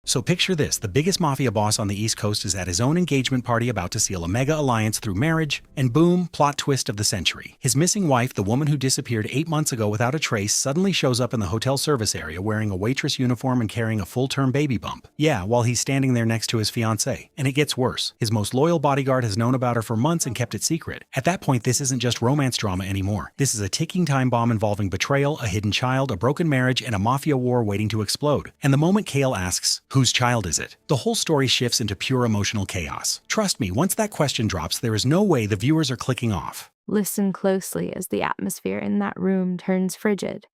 So picture this, the biggest mafia boss on the East Coast is at his own engagement party about to seal a mega alliance through marriage, and boom, plot twist of the century. His missing wife, the woman who disappeared 8 months ago without a trace, suddenly shows up in the hotel service area wearing a waitress uniform and carrying a full-term baby bump. Yeah, while he's standing there next to his fiancée. And it gets worse. His most loyal bodyguard has known about her for months and kept it secret. At that point, this isn't just romance drama anymore. This is a ticking time bomb involving betrayal, a hidden child, a broken marriage, and a mafia war waiting to explode. And the moment Kale asks, whose child is it? The whole story shifts into pure emotional chaos. Trust me, once that question drops, there is no way the viewers are clicking off. Listen closely as the atmosphere in that room turns frigid,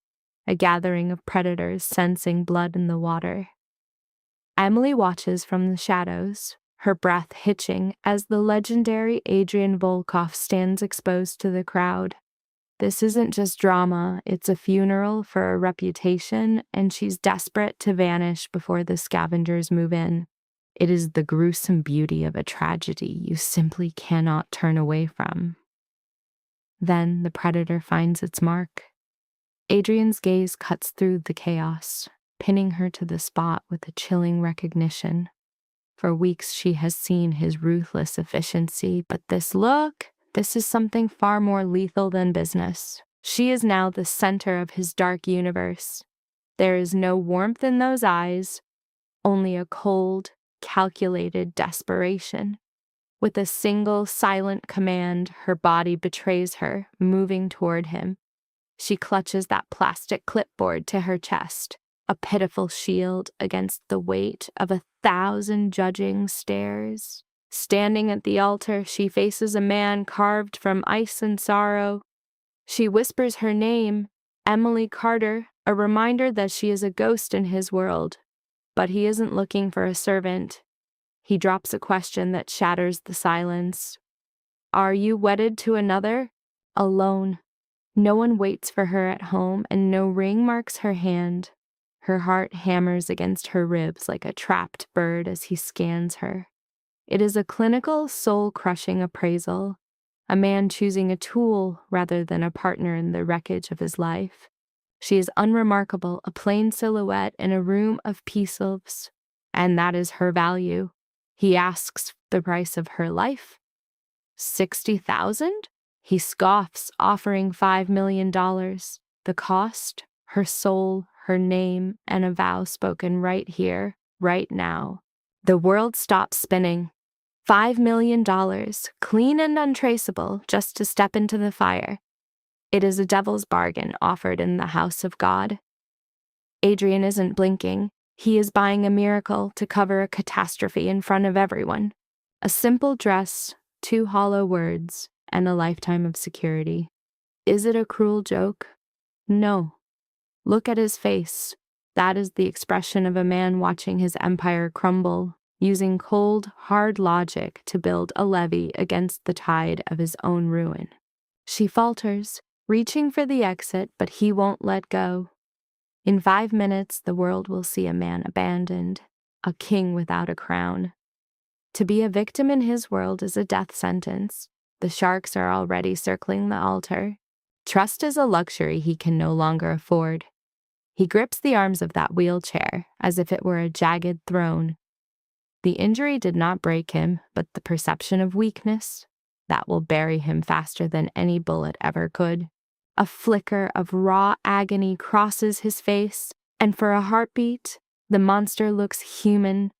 a gathering of predators sensing blood in the water. Emily watches from the shadows, her breath hitching as the legendary Adrian Volkov stands exposed to the crowd. This isn't just drama, it's a funeral for a reputation, and she's desperate to vanish before the scavengers move in. It is the gruesome beauty of a tragedy you simply cannot turn away from. Then the predator finds its mark. Adrian's gaze cuts through the chaos, pinning her to the spot with a chilling recognition. For weeks she has seen his ruthless efficiency, but this is something far more lethal than business. She is now the center of his dark universe. There is no warmth in those eyes, only a cold, calculated desperation. With a single silent command, her body betrays her, moving toward him. She clutches that plastic clipboard to her chest, a pitiful shield against the weight of 1,000 judging stares. Standing at the altar, she faces a man carved from ice and sorrow. She whispers her name, Emily Carter, a reminder that she is a ghost in his world. But he isn't looking for a servant. He drops a question that shatters the silence. Are you wedded to another? Alone. No one waits for her at home, and no ring marks her hand. Her heart hammers against her ribs like a trapped bird as he scans her. It is a clinical, soul-crushing appraisal, a man choosing a tool rather than a partner in the wreckage of his life. She is unremarkable, a plain silhouette in a room of peace-elves, and that is her value. He asks the price of her life. 60,000? He scoffs, offering $5 million. The cost? Her soul, her name, and a vow spoken right here, right now. The world stops spinning. $5 million, clean and untraceable, just to step into the fire. It is a devil's bargain offered in the house of God. Adrian isn't blinking. He is buying a miracle to cover a catastrophe in front of everyone. A simple dress, 2 hollow words, and a lifetime of security. Is it a cruel joke? No. Look at his face. That is the expression of a man watching his empire crumble, using cold, hard logic to build a levee against the tide of his own ruin. She falters, reaching for the exit, but he won't let go. In 5 minutes, the world will see a man abandoned, a king without a crown. To be a victim in his world is a death sentence. The sharks are already circling the altar. Trust is a luxury he can no longer afford. He grips the arms of that wheelchair as if it were a jagged throne. The injury did not break him, but the perception of weakness, that will bury him faster than any bullet ever could. A flicker of raw agony crosses his face, and for a heartbeat, the monster looks human.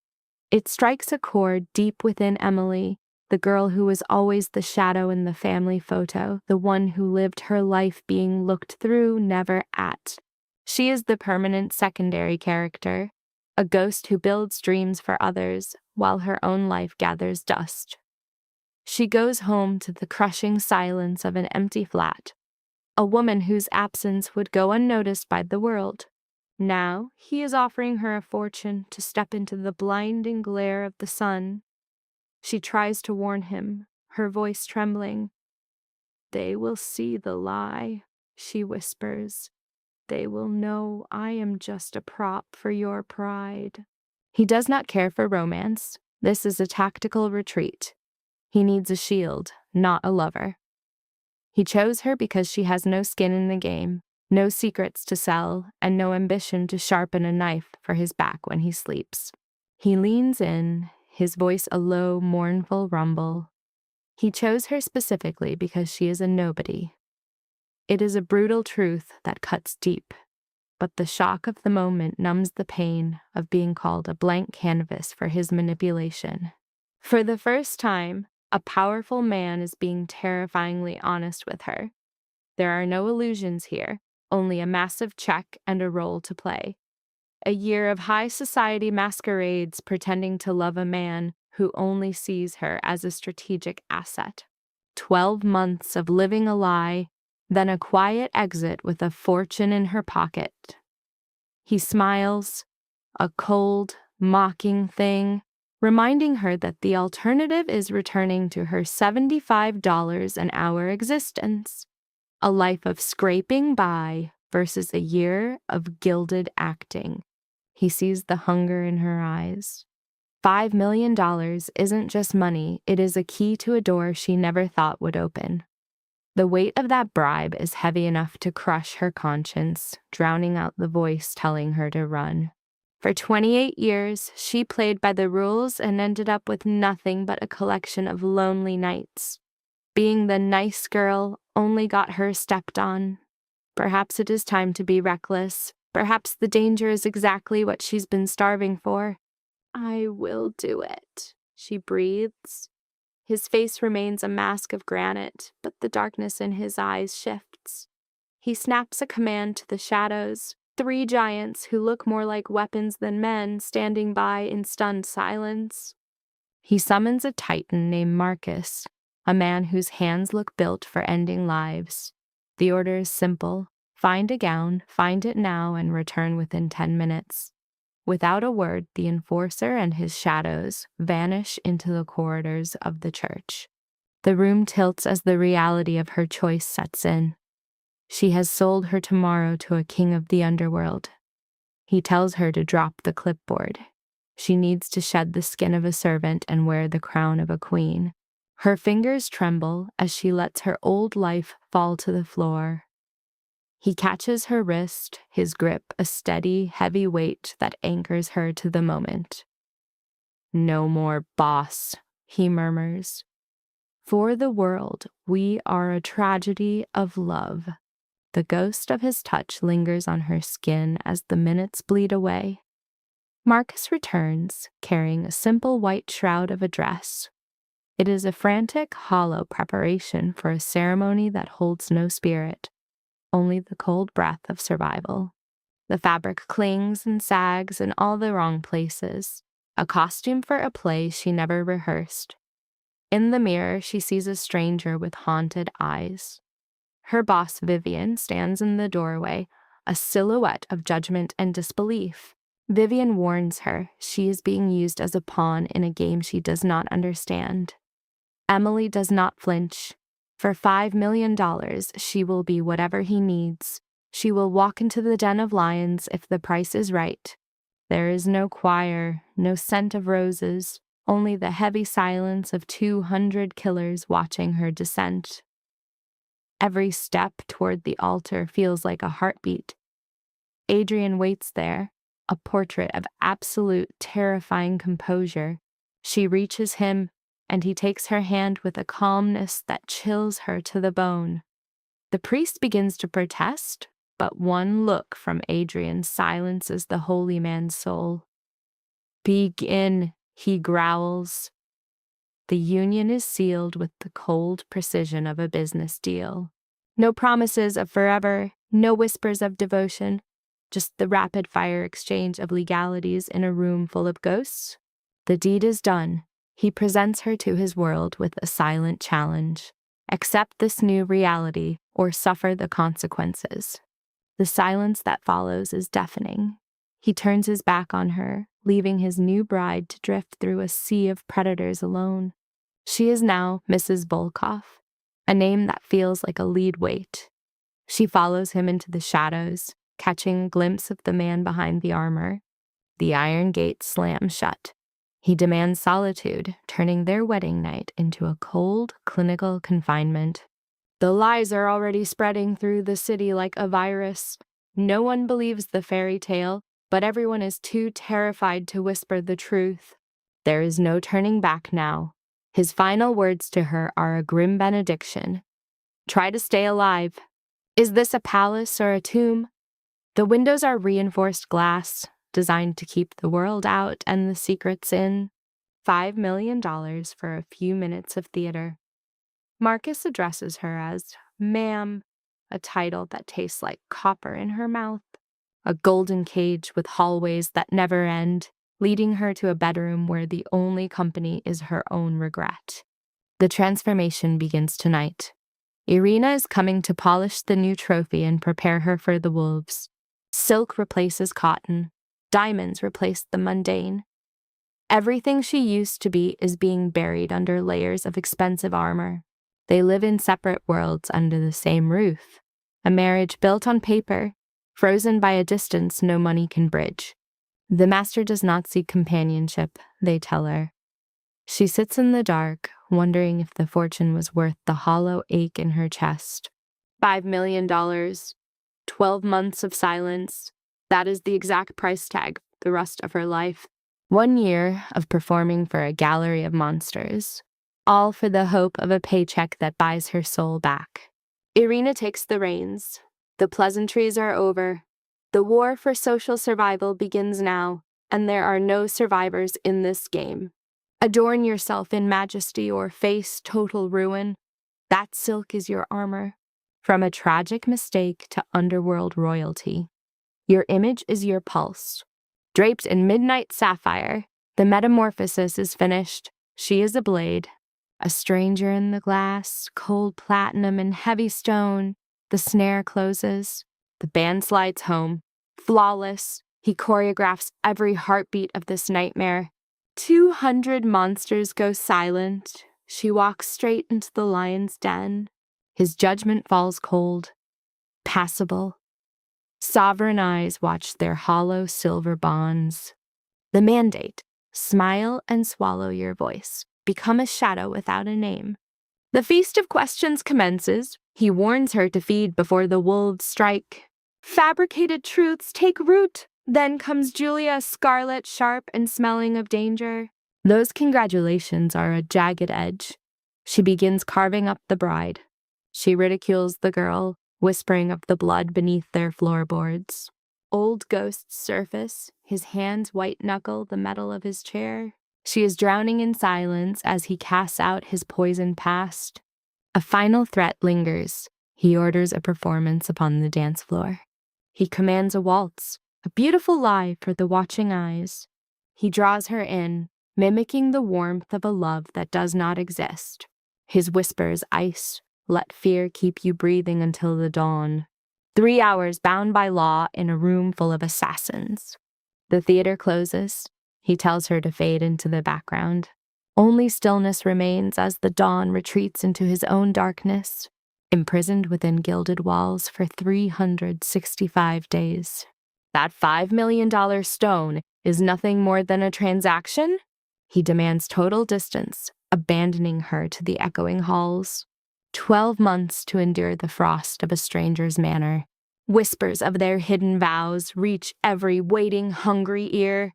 It strikes a chord deep within Emily, the girl who was always the shadow in the family photo, the one who lived her life being looked through, never at. She is the permanent secondary character, a ghost who builds dreams for others while her own life gathers dust. She goes home to the crushing silence of an empty flat, a woman whose absence would go unnoticed by the world. Now he is offering her a fortune to step into the blinding glare of the sun. She tries to warn him, her voice trembling. They will see the lie, she whispers. They will know I am just a prop for your pride. He does not care for romance. This is a tactical retreat. He needs a shield, not a lover. He chose her because she has no skin in the game, no secrets to sell, and no ambition to sharpen a knife for his back when he sleeps. He leans in, his voice a low, mournful rumble. He chose her specifically because she is a nobody. It is a brutal truth that cuts deep, but the shock of the moment numbs the pain of being called a blank canvas for his manipulation. For the first time, a powerful man is being terrifyingly honest with her. There are no illusions here, only a massive check and a role to play. A year of high society masquerades pretending to love a man who only sees her as a strategic asset. 12 months of living a lie, then a quiet exit with a fortune in her pocket. He smiles, a cold, mocking thing, reminding her that the alternative is returning to her $75 an hour existence. A life of scraping by versus a year of gilded acting. He sees the hunger in her eyes. $5 million isn't just money, it is a key to a door she never thought would open. The weight of that bribe is heavy enough to crush her conscience, drowning out the voice telling her to run. For 28 years, she played by the rules and ended up with nothing but a collection of lonely nights. Being the nice girl only got her stepped on. Perhaps it is time to be reckless. Perhaps the danger is exactly what she's been starving for. I will do it, she breathes. His face remains a mask of granite, but the darkness in his eyes shifts. He snaps a command to the shadows, 3 giants who look more like weapons than men standing by in stunned silence. He summons a titan named Marcus, a man whose hands look built for ending lives. The order is simple. Find a gown, find it now, and return within 10 minutes. Without a word, the enforcer and his shadows vanish into the corridors of the church. The room tilts as the reality of her choice sets in. She has sold her tomorrow to a king of the underworld. He tells her to drop the clipboard. She needs to shed the skin of a servant and wear the crown of a queen. Her fingers tremble as she lets her old life fall to the floor. He catches her wrist, his grip a steady, heavy weight that anchors her to the moment. "No more, boss," he murmurs. "For the world, we are a tragedy of love." The ghost of his touch lingers on her skin as the minutes bleed away. Marcus returns, carrying a simple white shroud of a dress. It is a frantic, hollow preparation for a ceremony that holds no spirit. Only the cold breath of survival. The fabric clings and sags in all the wrong places, a costume for a play she never rehearsed. In the mirror, she sees a stranger with haunted eyes. Her boss, Vivian, stands in the doorway, a silhouette of judgment and disbelief. Vivian warns her she is being used as a pawn in a game she does not understand. Emily does not flinch. For $5 million, she will be whatever he needs. She will walk into the den of lions if the price is right. There is no choir, no scent of roses, only the heavy silence of 200 killers watching her descent. Every step toward the altar feels like a heartbeat. Adrian waits there, a portrait of absolute, terrifying composure. She reaches him, and he takes her hand with a calmness that chills her to the bone. The priest begins to protest, but one look from Adrian silences the holy man's soul. "Begin," he growls. The union is sealed with the cold precision of a business deal. No promises of forever, no whispers of devotion, just the rapid-fire exchange of legalities in a room full of ghosts. The deed is done. He presents her to his world with a silent challenge. Accept this new reality or suffer the consequences. The silence that follows is deafening. He turns his back on her, leaving his new bride to drift through a sea of predators alone. She is now Mrs. Volkov, a name that feels like a lead weight. She follows him into the shadows, catching a glimpse of the man behind the armor. The iron gate slams shut. He demands solitude, turning their wedding night into a cold, clinical confinement. The lies are already spreading through the city like a virus. No one believes the fairy tale. but everyone is too terrified to whisper the truth. There is no turning back now. His final words to her are a grim benediction. Try to stay alive. Is this a palace or a tomb? The windows are reinforced glass, designed to keep the world out and the secrets in. $5 million for a few minutes of theater. Marcus addresses her as ma'am, a title that tastes like copper in her mouth. A golden cage with hallways that never end, leading her to a bedroom where the only company is her own regret. The transformation begins tonight. Irina is coming to polish the new trophy and prepare her for the wolves. Silk replaces cotton. Diamonds replace the mundane. Everything she used to be is being buried under layers of expensive armor. They live in separate worlds under the same roof. A marriage built on paper, frozen by a distance no money can bridge. The master does not seek companionship, they tell her. She sits in the dark, wondering if the fortune was worth the hollow ache in her chest. $5 million, 12 months of silence. That is the exact price tag, the rest of her life. 1 year of performing for a gallery of monsters, all for the hope of a paycheck that buys her soul back. Irina takes the reins. The pleasantries are over. The war for social survival begins now, and there are no survivors in this game. Adorn yourself in majesty or face total ruin. That silk is your armor. From a tragic mistake to underworld royalty. Your image is your pulse. Draped in midnight sapphire, the metamorphosis is finished. She is a blade. A stranger in the glass, cold platinum and heavy stone. The snare closes. The band slides home. Flawless, he choreographs every heartbeat of this nightmare. 200 monsters go silent. She walks straight into the lion's den. His judgment falls cold. Passable. Sovereign eyes watch their hollow silver bonds. The mandate, smile and swallow your voice. Become a shadow without a name. The feast of questions commences. He warns her to feed before the wolves strike. Fabricated truths take root. Then comes Julia, scarlet, sharp, and smelling of danger. Those congratulations are a jagged edge. She begins carving up the bride. She ridicules the girl, whispering of the blood beneath their floorboards. Old ghosts surface, his hands white-knuckle the metal of his chair. She is drowning in silence as he casts out his poisoned past. A final threat lingers. He orders a performance upon the dance floor. He commands a waltz, a beautiful lie for the watching eyes. He draws her in, mimicking the warmth of a love that does not exist. His whispers ice, let fear keep you breathing until the dawn. 3 hours bound by law in a room full of assassins. The theater closes. He tells her to fade into the background. Only stillness remains as the dawn retreats into his own darkness, imprisoned within gilded walls for 365 days. That $5 million stone is nothing more than a transaction? He demands total distance, abandoning her to the echoing halls. 12 months to endure the frost of a stranger's manor. Whispers of their hidden vows reach every waiting, hungry ear.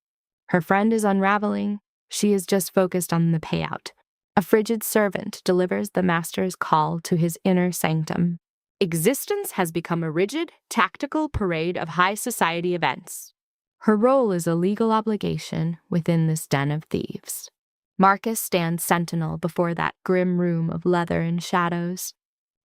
Her friend is unraveling. She is just focused on the payout. A frigid servant delivers the master's call to his inner sanctum. Existence has become a rigid, tactical parade of high society events. Her role is a legal obligation within this den of thieves. Marcus stands sentinel before that grim room of leather and shadows.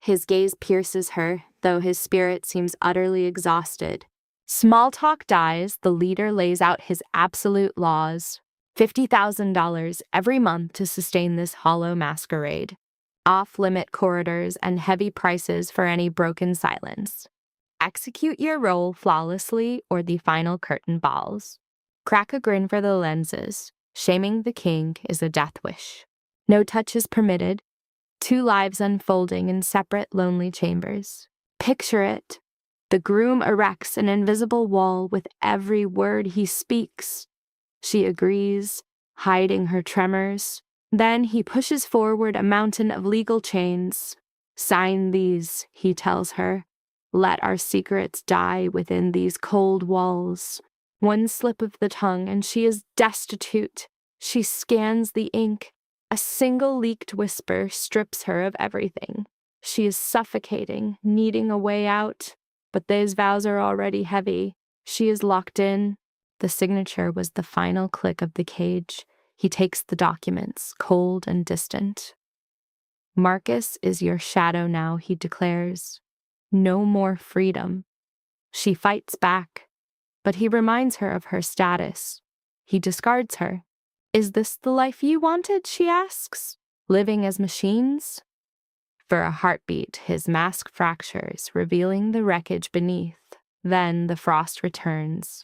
His gaze pierces her, though his spirit seems utterly exhausted. Small talk dies, the leader lays out his absolute laws. $50,000 every month to sustain this hollow masquerade. Off-limit corridors and heavy prices for any broken silence. Execute your role flawlessly or the final curtain falls. Crack a grin for the lenses. Shaming the king is a death wish. No touch is permitted. 2 lives unfolding in separate lonely chambers. Picture it. The groom erects an invisible wall with every word he speaks. She agrees, hiding her tremors. Then he pushes forward a mountain of legal chains. Sign these, he tells her. Let our secrets die within these cold walls. One slip of the tongue, and she is destitute. She scans the ink. A single leaked whisper strips her of everything. She is suffocating, needing a way out, but those vows are already heavy. She is locked in. The signature was the final click of the cage. He takes the documents, cold and distant. Marcus is your shadow now, he declares. No more freedom. She fights back, but he reminds her of her status. He discards her. Is this the life you wanted, she asks? Living as machines? For a heartbeat, his mask fractures, revealing the wreckage beneath. Then the frost returns.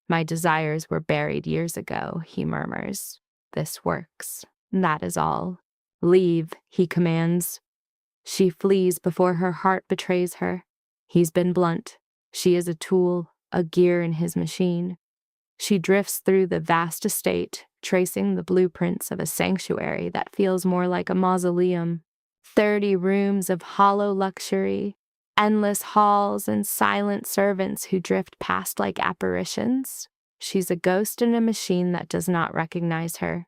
My desires were buried years ago, he murmurs. This works. That is all. Leave, he commands. She flees before her heart betrays her. He's been blunt. She is a tool, a gear in his machine. She drifts through the vast estate, tracing the blueprints of a sanctuary that feels more like a mausoleum. 30 rooms of hollow luxury, endless halls and silent servants who drift past like apparitions. She's a ghost in a machine that does not recognize her.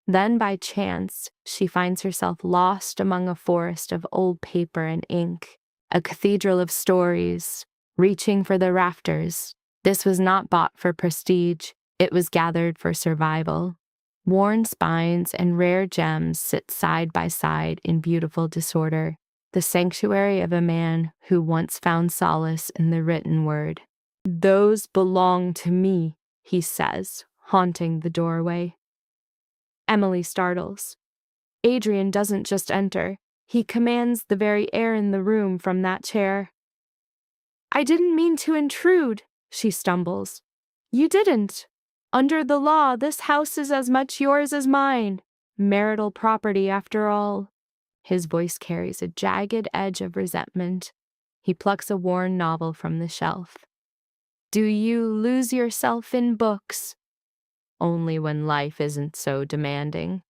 Then, by chance, she finds herself lost among a forest of old paper and ink, a cathedral of stories, reaching for the rafters. This was not bought for prestige, it was gathered for survival. Worn spines and rare gems sit side by side in beautiful disorder, the sanctuary of a man who once found solace in the written word. Those belong to me, he says, haunting the doorway. Emily startles. Adrian doesn't just enter. He commands the very air in the room from that chair. I didn't mean to intrude, she stumbles. You didn't. Under the law, this house is as much yours as mine. Marital property, after all. His voice carries a jagged edge of resentment. He plucks a worn novel from the shelf. Do you lose yourself in books? Only when life isn't so demanding.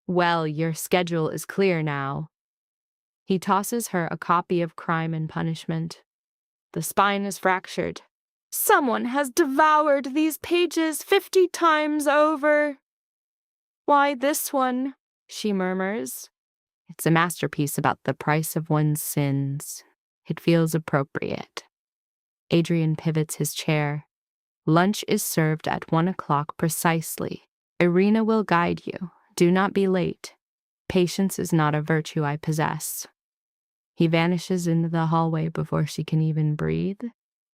Well, your schedule is clear now. He tosses her a copy of Crime and Punishment. The spine is fractured. Someone has devoured these pages 50 times over. Why this one? She murmurs. It's a masterpiece about the price of one's sins. It feels appropriate. Adrian pivots his chair. Lunch is served at 1 o'clock precisely. Irina will guide you. Do not be late. Patience is not a virtue I possess. He vanishes into the hallway before she can even breathe.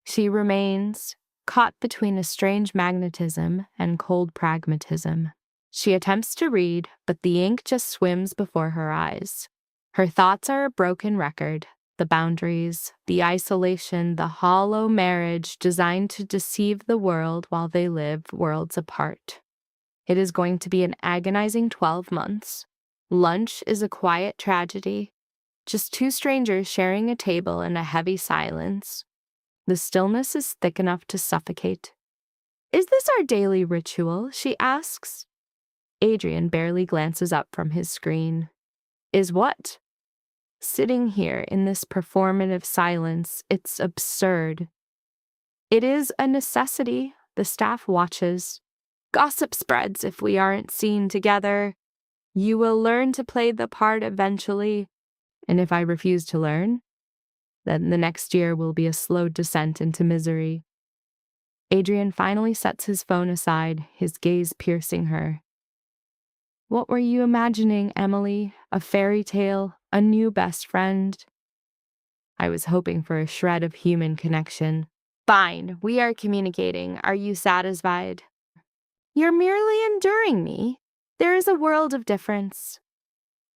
She remains, caught between a strange magnetism and cold pragmatism. She attempts to read, but the ink just swims before her eyes. Her thoughts are a broken record. The boundaries, the isolation, the hollow marriage designed to deceive the world while they live worlds apart. It is going to be an agonizing 12 months. Lunch is a quiet tragedy. Just two strangers sharing a table in a heavy silence. The stillness is thick enough to suffocate. Is this our daily ritual? She asks. Adrian barely glances up from his screen. Is what? Sitting here in this performative silence, it's absurd. It is a necessity, the staff watches. Gossip spreads if we aren't seen together. You will learn to play the part eventually, and if I refuse to learn, then the next year will be a slow descent into misery. Adrian finally sets his phone aside, his gaze piercing her. What were you imagining, Emily? A fairy tale? A new best friend? I was hoping for a shred of human connection. Fine, we are communicating. Are you satisfied? You're merely enduring me. There is a world of difference.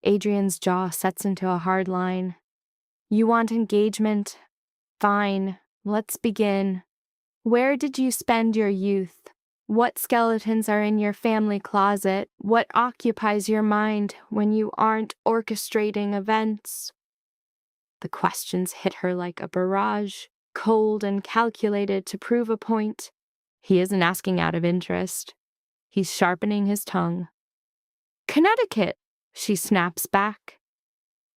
Adrian's jaw sets into a hard line. You want engagement? Fine, let's begin. Where did you spend your youth? What skeletons are in your family closet? What occupies your mind when you aren't orchestrating events? The questions hit her like a barrage, cold and calculated to prove a point. He isn't asking out of interest. He's sharpening his tongue. Connecticut, she snaps back.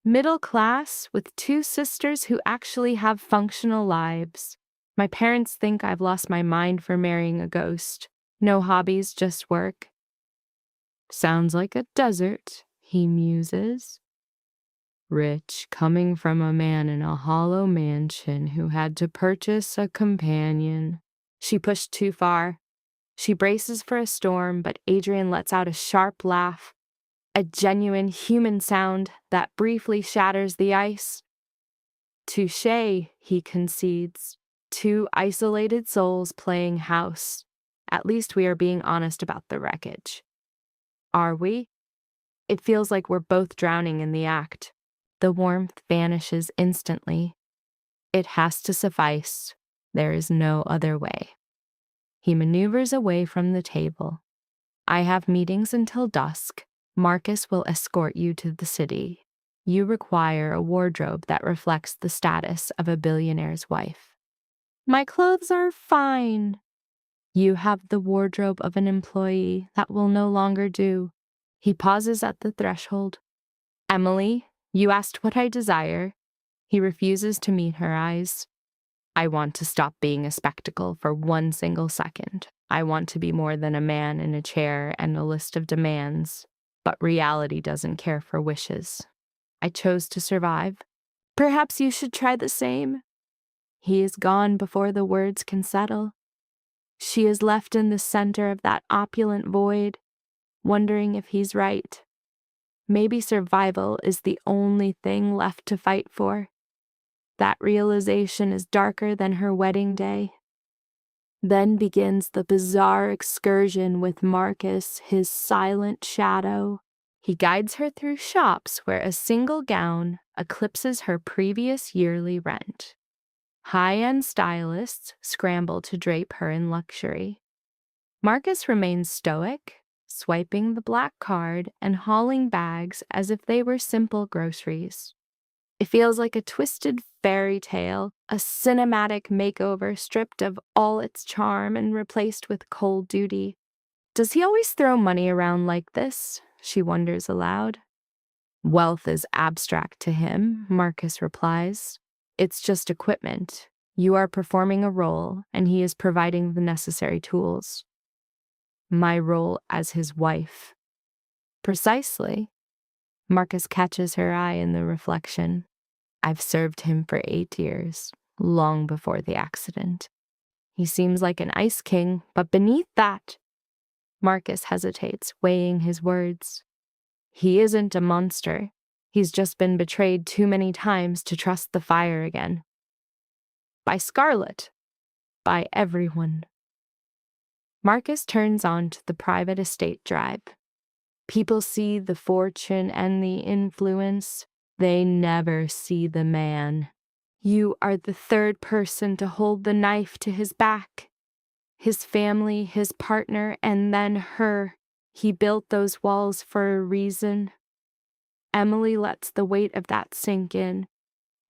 Middle class with two sisters who actually have functional lives. My parents think I've lost my mind for marrying a ghost. No hobbies, just work. Sounds like a desert, he muses. Rich, coming from a man in a hollow mansion who had to purchase a companion. She pushed too far. She braces for a storm, but Adrian lets out a sharp laugh, a genuine human sound that briefly shatters the ice. Touché, he concedes. Two isolated souls playing house. At least we are being honest about the wreckage. Are we? It feels like we're both drowning in the act. The warmth vanishes instantly. It has to suffice. There is no other way. He maneuvers away from the table. I have meetings until dusk. Marcus will escort you to the city. You require a wardrobe that reflects the status of a billionaire's wife. My clothes are fine. You have the wardrobe of an employee that will no longer do. He pauses at the threshold. Emily, you asked what I desire. He refuses to meet her eyes. I want to stop being a spectacle for 1 single second. I want to be more than a man in a chair and a list of demands. But reality doesn't care for wishes. I chose to survive. Perhaps you should try the same. He is gone before the words can settle. She is left in the center of that opulent void, wondering if he's right. Maybe survival is the only thing left to fight for. That realization is darker than her wedding day. Then begins the bizarre excursion with Marcus, his silent shadow. He guides her through shops where a single gown eclipses her previous yearly rent. High-end stylists scramble to drape her in luxury. Marcus remains stoic, swiping the black card and hauling bags as if they were simple groceries. It feels like a twisted fairy tale, a cinematic makeover stripped of all its charm and replaced with cold duty. Does he always throw money around like this? She wonders aloud. Wealth is abstract to him, Marcus replies. It's just equipment. You are performing a role, and he is providing the necessary tools. My role as his wife. Precisely. Marcus catches her eye in the reflection. I've served him for 8 years, long before the accident. He seems like an ice king, but beneath that, Marcus hesitates, weighing his words. He isn't a monster. He's just been betrayed too many times to trust the fire again. By Scarlet. By everyone. Marcus turns onto the private estate drive. People see the fortune and the influence. They never see the man. You are the third person to hold the knife to his back. His family, his partner, and then her. He built those walls for a reason. Emily lets the weight of that sink in.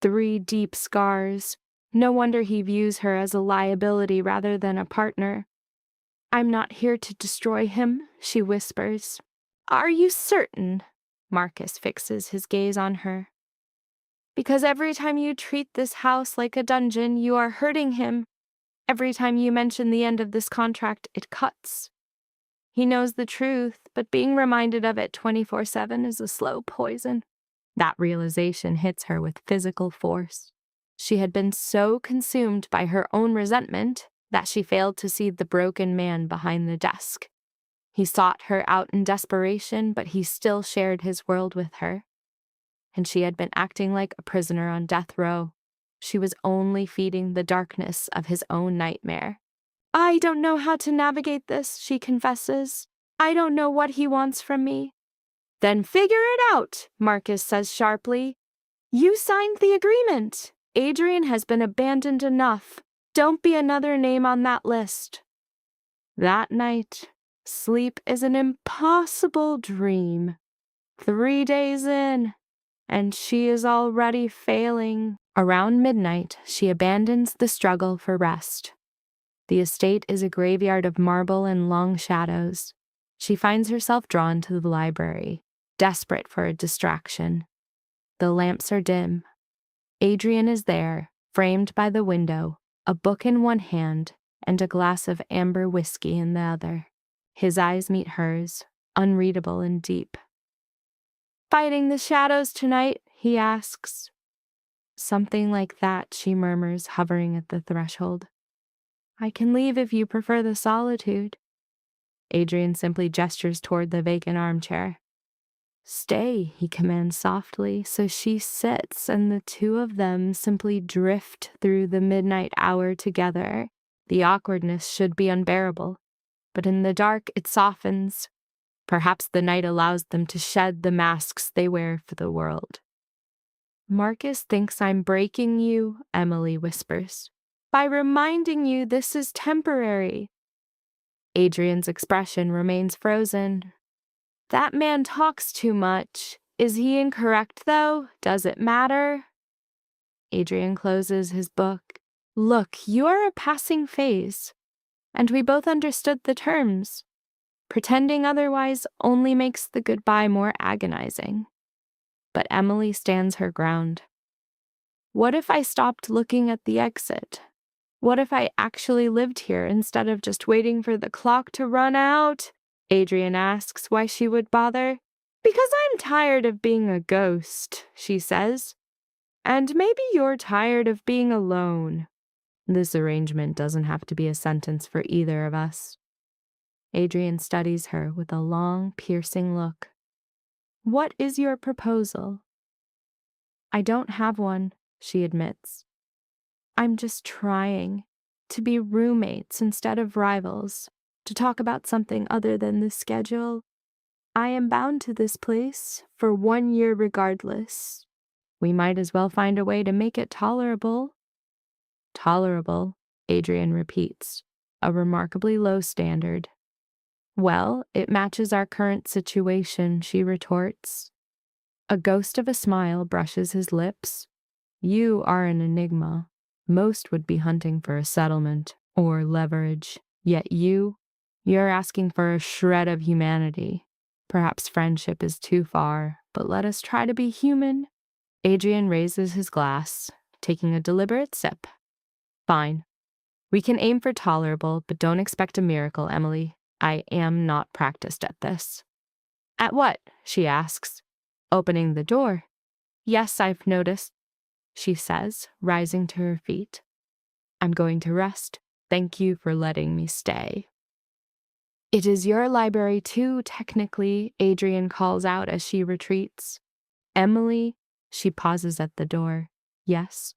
3 deep scars. No wonder he views her as a liability rather than a partner. I'm not here to destroy him, she whispers. Are you certain? Marcus fixes his gaze on her. Because every time you treat this house like a dungeon, you are hurting him. Every time you mention the end of this contract, it cuts. He knows the truth, but being reminded of it 24/7 is a slow poison. That realization hits her with physical force. She had been so consumed by her own resentment that she failed to see the broken man behind the desk. He sought her out in desperation, but he still shared his world with her. And she had been acting like a prisoner on death row. She was only feeding the darkness of his own nightmare. I don't know how to navigate this, she confesses. I don't know what he wants from me. Then figure it out, Marcus says sharply. You signed the agreement. Adrian has been abandoned enough. Don't be another name on that list. That night, sleep is an impossible dream. 3 days in, and she is already failing. Around midnight, she abandons the struggle for rest. The estate is a graveyard of marble and long shadows. She finds herself drawn to the library, desperate for a distraction. The lamps are dim. Adrian is there, framed by the window, a book in one hand and a glass of amber whiskey in the other. His eyes meet hers, unreadable and deep. "Fighting the shadows tonight?" he asks. "Something like that," she murmurs, hovering at the threshold. "I can leave if you prefer the solitude." Adrian simply gestures toward the vacant armchair. "Stay," he commands softly, so she sits and the two of them simply drift through the midnight hour together. The awkwardness should be unbearable, but in the dark it softens. Perhaps the night allows them to shed the masks they wear for the world. "Marcus thinks I'm breaking you," Emily whispers, "by reminding you this is temporary." Adrian's expression remains frozen. "That man talks too much. Is he incorrect, though? Does it matter?" Adrian closes his book. "Look, you are a passing phase, and we both understood the terms. Pretending otherwise only makes the goodbye more agonizing." But Emily stands her ground. "What if I stopped looking at the exit? What if I actually lived here instead of just waiting for the clock to run out?" Adrian asks why she would bother. "Because I'm tired of being a ghost," she says. "And maybe you're tired of being alone." This arrangement doesn't have to be a sentence for either of us. Adrian studies her with a long, piercing look. "What is your proposal?" "I don't have one," she admits. "I'm just trying to be roommates instead of rivals, to talk about something other than the schedule. I am bound to this place for 1 year regardless. We might as well find a way to make it tolerable." "Tolerable," Adrian repeats, a remarkably low standard. "Well, it matches our current situation," she retorts. A ghost of a smile brushes his lips. "You are an enigma. Most would be hunting for a settlement or leverage. Yet you're asking for a shred of humanity. Perhaps friendship is too far, but let us try to be human." Adrian raises his glass, taking a deliberate sip. "Fine. We can aim for tolerable, but don't expect a miracle, Emily. I am not practiced at this." "At what?" she asks, opening the door. "Yes, I've noticed," she says, rising to her feet. "I'm going to rest. Thank you for letting me stay." "It is your library too, technically," Adrian calls out as she retreats. "Emily," she pauses at the door. "Yes."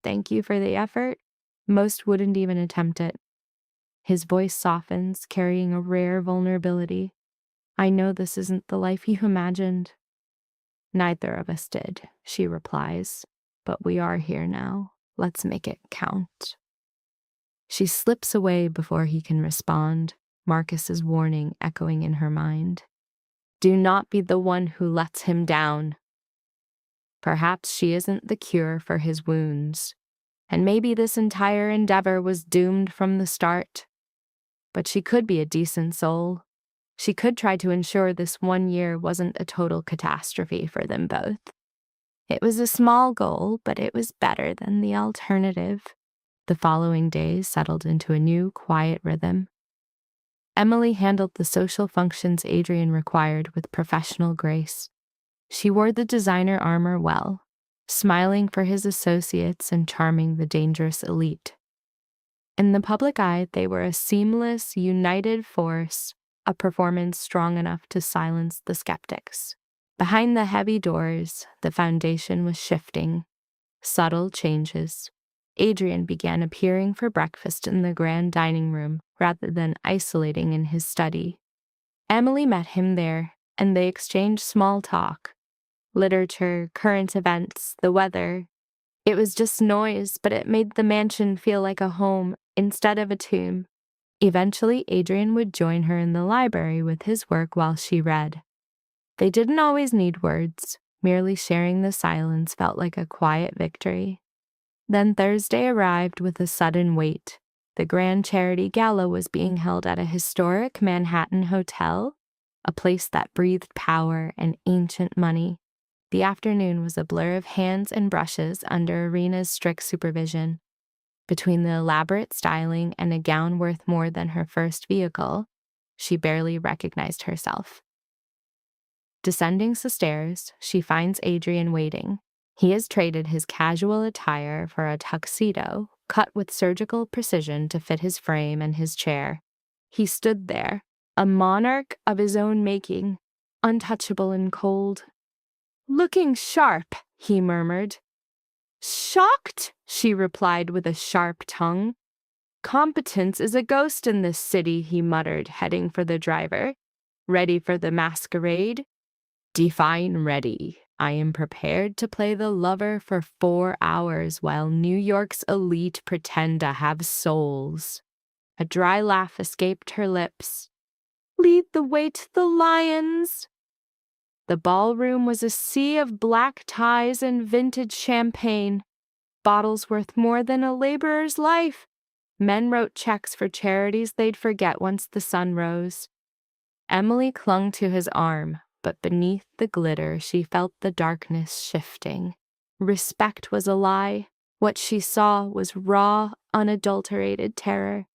"Thank you for the effort. Most wouldn't even attempt it." His voice softens, carrying a rare vulnerability. "I know this isn't the life you imagined." "Neither of us did," she replies. "But we are here now. Let's make it count." She slips away before he can respond, Marcus's warning echoing in her mind. "Do not be the one who lets him down." Perhaps she isn't the cure for his wounds, and maybe this entire endeavor was doomed from the start. But she could be a decent soul. She could try to ensure this 1 year wasn't a total catastrophe for them both. It was a small goal, but it was better than the alternative. The following days settled into a new, quiet rhythm. Emily handled the social functions Adrian required with professional grace. She wore the designer armor well, smiling for his associates and charming the dangerous elite. In the public eye, they were a seamless, united force, a performance strong enough to silence the skeptics. Behind the heavy doors, the foundation was shifting. Subtle changes. Adrian began appearing for breakfast in the grand dining room rather than isolating in his study. Emily met him there, and they exchanged small talk. Literature, current events, the weather. It was just noise, but it made the mansion feel like a home instead of a tomb. Eventually, Adrian would join her in the library with his work while she read. They didn't always need words. Merely sharing the silence felt like a quiet victory. Then Thursday arrived with a sudden weight. The grand charity gala was being held at a historic Manhattan hotel, a place that breathed power and ancient money. The afternoon was a blur of hands and brushes under Arena's strict supervision. Between the elaborate styling and a gown worth more than her first vehicle, she barely recognized herself. Descending the stairs, she finds Adrian waiting. He has traded his casual attire for a tuxedo, cut with surgical precision to fit his frame and his chair. He stood there, a monarch of his own making, untouchable and cold. "Looking sharp," he murmured. "Shocked?" she replied with a sharp tongue. "Competence is a ghost in this city," he muttered, heading for the driver. "Ready for the masquerade?" "Define ready. I am prepared to play the lover for 4 hours while New York's elite pretend to have souls." A dry laugh escaped her lips. "Lead the way to the lions." The ballroom was a sea of black ties and vintage champagne, bottles worth more than a laborer's life. Men wrote checks for charities they'd forget once the sun rose. Emily clung to his arm, but beneath the glitter she felt the darkness shifting. Respect was a lie. What she saw was raw, unadulterated terror.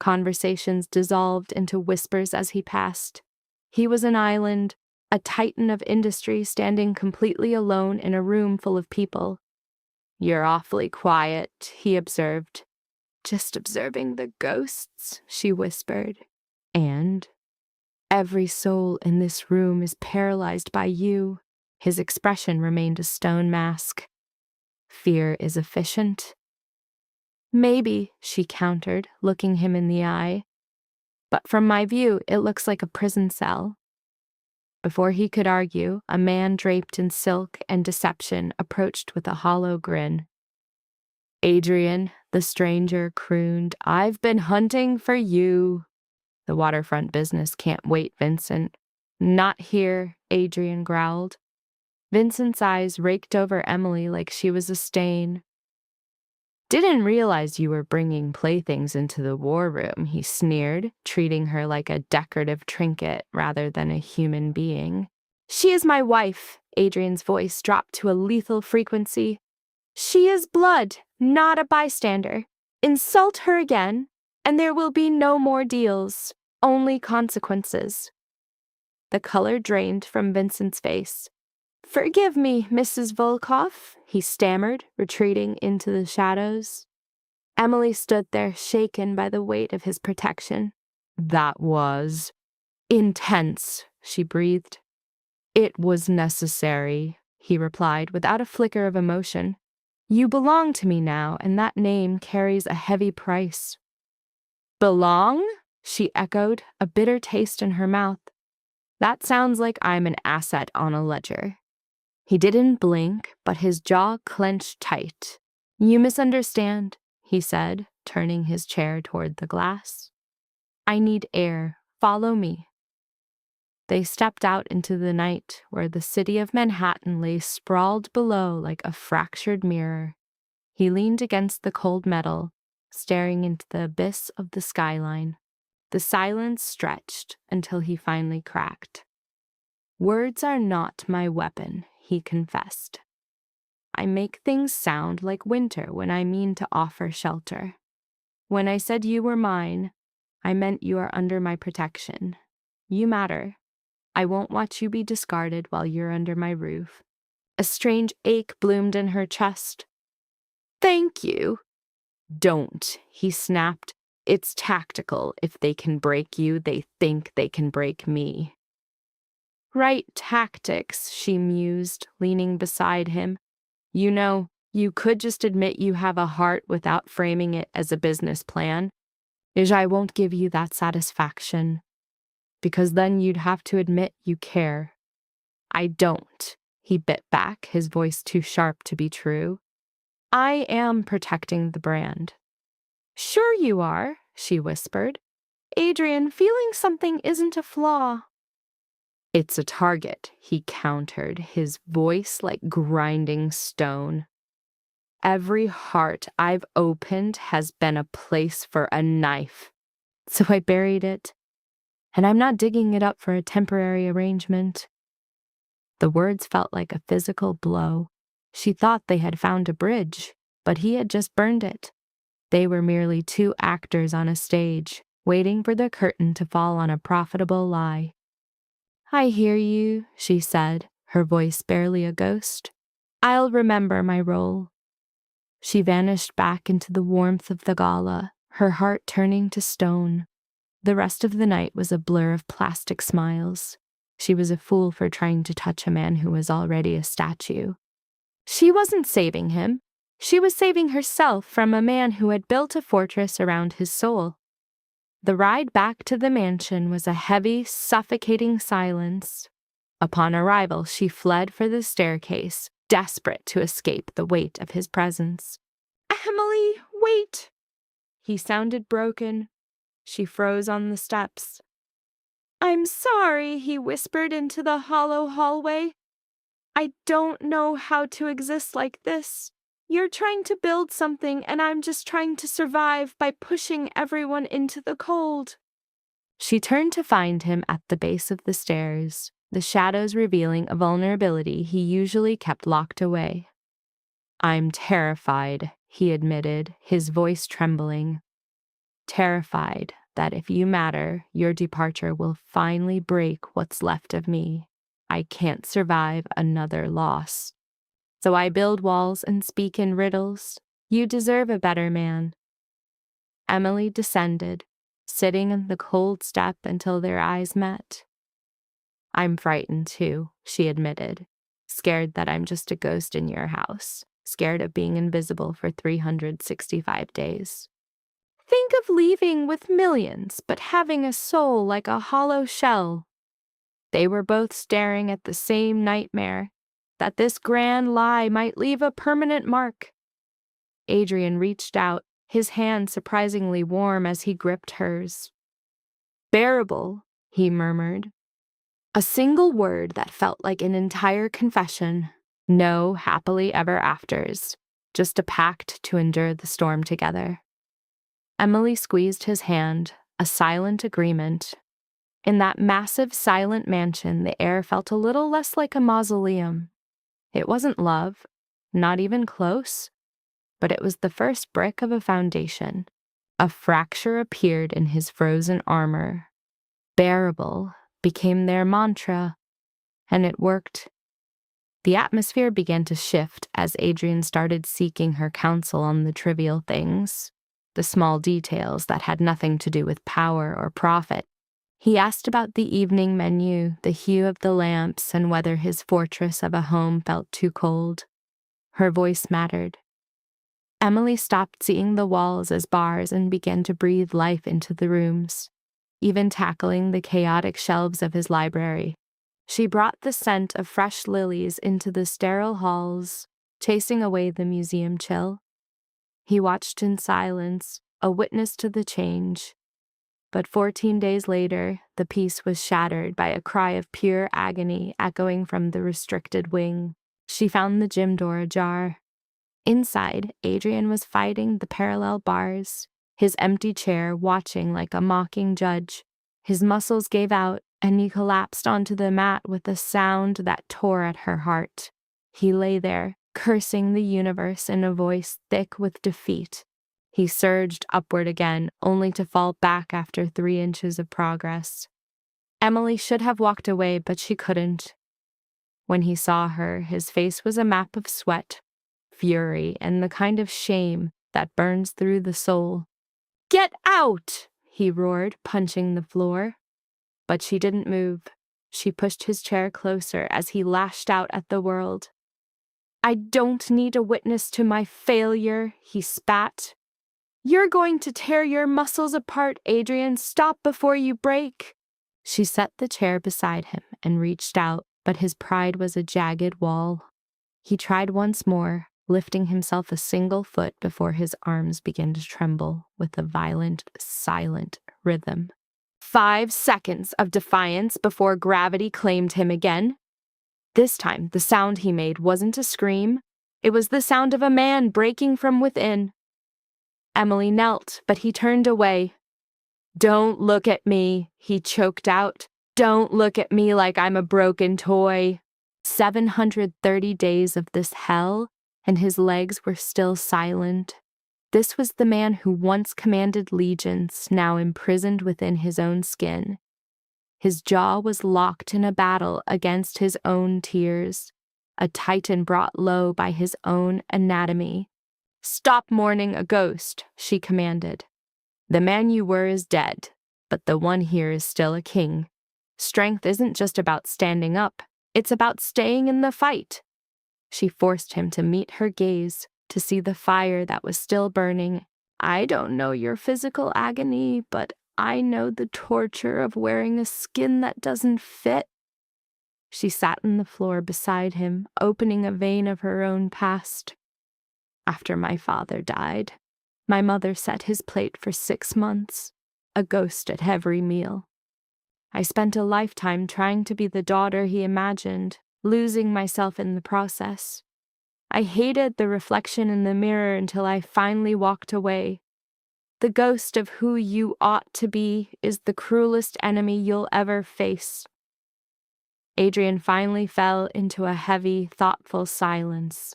Conversations dissolved into whispers as he passed. He was an island, a titan of industry standing completely alone in a room full of people. "You're awfully quiet," he observed. "Just observing the ghosts," she whispered. "And every soul in this room is paralyzed by you." His expression remained a stone mask. "Fear is efficient." "Maybe," she countered, looking him in the eye. "But from my view, it looks like a prison cell." Before he could argue, a man draped in silk and deception approached with a hollow grin. "Adrian," the stranger crooned, "I've been hunting for you." "The waterfront business can't wait, Vincent." "Not here," Adrian growled. Vincent's eyes raked over Emily like she was a stain. "Didn't realize you were bringing playthings into the war room," he sneered, treating her like a decorative trinket rather than a human being. "She is my wife," Adrian's voice dropped to a lethal frequency. "She is blood, not a bystander. Insult her again, and there will be no more deals, only consequences." The color drained from Vincent's face. "Forgive me, Mrs. Volkoff," he stammered, retreating into the shadows. Emily stood there, shaken by the weight of his protection. "That was intense," she breathed. "It was necessary," he replied without a flicker of emotion. "You belong to me now, and that name carries a heavy price." "Belong?" she echoed, a bitter taste in her mouth. "That sounds like I'm an asset on a ledger." He didn't blink, but his jaw clenched tight. "You misunderstand," he said, turning his chair toward the glass. "I need air. Follow me." They stepped out into the night, where the city of Manhattan lay sprawled below like a fractured mirror. He leaned against the cold metal, staring into the abyss of the skyline. The silence stretched until he finally cracked. "Words are not my weapon," he confessed. "I make things sound like winter when I mean to offer shelter. When I said you were mine, I meant you are under my protection. You matter. I won't watch you be discarded while you're under my roof." A strange ache bloomed in her chest. "Thank you." "Don't," he snapped. "It's tactical. If they can break you, they think they can break me." "Right tactics," she mused, leaning beside him. "You know, you could just admit you have a heart without framing it as a business plan. I won't give you that satisfaction, because then you'd have to admit you care." "I don't," he bit back, his voice too sharp to be true. "I am protecting the brand." "Sure you are," she whispered. "Adrian, feeling something isn't a flaw." "It's a target," he countered, his voice like grinding stone. "Every heart I've opened has been a place for a knife. So I buried it, and I'm not digging it up for a temporary arrangement." The words felt like a physical blow. She thought they had found a bridge, but he had just burned it. They were merely two actors on a stage, waiting for the curtain to fall on a profitable lie. "I hear you," she said, her voice barely a ghost. "I'll remember my role." She vanished back into the warmth of the gala, her heart turning to stone. The rest of the night was a blur of plastic smiles. She was a fool for trying to touch a man who was already a statue. She wasn't saving him. She was saving herself from a man who had built a fortress around his soul. The ride back to the mansion was a heavy, suffocating silence. Upon arrival, she fled for the staircase, desperate to escape the weight of his presence. "Emily, wait!" He sounded broken. She froze on the steps. "I'm sorry," he whispered into the hollow hallway. "I don't know how to exist like this. You're trying to build something, and I'm just trying to survive by pushing everyone into the cold." She turned to find him at the base of the stairs, the shadows revealing a vulnerability he usually kept locked away. "I'm terrified," he admitted, his voice trembling. "Terrified that if you matter, your departure will finally break what's left of me. I can't survive another loss. So I build walls and speak in riddles. You deserve a better man." Emily descended, sitting on the cold step until their eyes met. "I'm frightened too," she admitted. "Scared that I'm just a ghost in your house. Scared of being invisible for 365 days. Think of leaving with millions, but having a soul like a hollow shell." They were both staring at the same nightmare, that this grand lie might leave a permanent mark. Adrian reached out, his hand surprisingly warm as he gripped hers. "Bearable," he murmured. A single word that felt like an entire confession. No happily ever afters, just a pact to endure the storm together. Emily squeezed his hand, a silent agreement. In that massive, silent mansion, the air felt a little less like a mausoleum. It wasn't love, not even close, but it was the first brick of a foundation. A fracture appeared in his frozen armor. Bearable became their mantra, and it worked. The atmosphere began to shift as Adrian started seeking her counsel on the trivial things, the small details that had nothing to do with power or profit. He asked about the evening menu, the hue of the lamps, and whether his fortress of a home felt too cold. Her voice mattered. Emily stopped seeing the walls as bars and began to breathe life into the rooms, even tackling the chaotic shelves of his library. She brought the scent of fresh lilies into the sterile halls, chasing away the museum chill. He watched in silence, a witness to the change. But 14 days later, the peace was shattered by a cry of pure agony echoing from the restricted wing. She found the gym door ajar. Inside, Adrian was fighting the parallel bars, his empty chair watching like a mocking judge. His muscles gave out, and he collapsed onto the mat with a sound that tore at her heart. He lay there, cursing the universe in a voice thick with defeat. He surged upward again, only to fall back after 3 inches of progress. Emily should have walked away, but she couldn't. When he saw her, his face was a map of sweat, fury, and the kind of shame that burns through the soul. "Get out!" he roared, punching the floor. But she didn't move. She pushed his chair closer as he lashed out at the world. "I don't need a witness to my failure," he spat. "You're going to tear your muscles apart, Adrian. Stop before you break." She set the chair beside him and reached out, but his pride was a jagged wall. He tried once more, lifting himself a single foot before his arms began to tremble with a violent, silent rhythm. 5 seconds of defiance before gravity claimed him again. This time, the sound he made wasn't a scream. It was the sound of a man breaking from within. Emily knelt, but he turned away. "Don't look at me," he choked out. "Don't look at me like I'm a broken toy." 730 days of this hell, and his legs were still silent. This was the man who once commanded legions, now imprisoned within his own skin. His jaw was locked in a battle against his own tears, a titan brought low by his own anatomy. "Stop mourning a ghost," she commanded. "The man you were is dead, but the one here is still a king. Strength isn't just about standing up, it's about staying in the fight." She forced him to meet her gaze, to see the fire that was still burning. "I don't know your physical agony, but I know the torture of wearing a skin that doesn't fit." She sat on the floor beside him, opening a vein of her own past. "After my father died, my mother set his plate for 6 months, a ghost at every meal. I spent a lifetime trying to be the daughter he imagined, losing myself in the process. I hated the reflection in the mirror until I finally walked away. The ghost of who you ought to be is the cruelest enemy you'll ever face." Adrian finally fell into a heavy, thoughtful silence.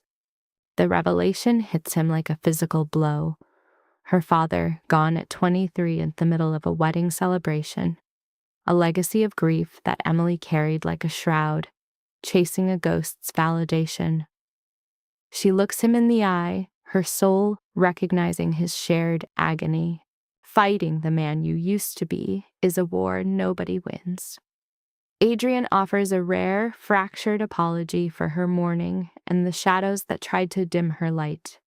The revelation hits him like a physical blow. Her father, gone at 23 in the middle of a wedding celebration. A legacy of grief that Emily carried like a shroud, chasing a ghost's validation. She looks him in the eye, her soul recognizing his shared agony. Fighting the man you used to be is a war nobody wins. Adrian offers a rare, fractured apology for her mourning and the shadows that tried to dim her light.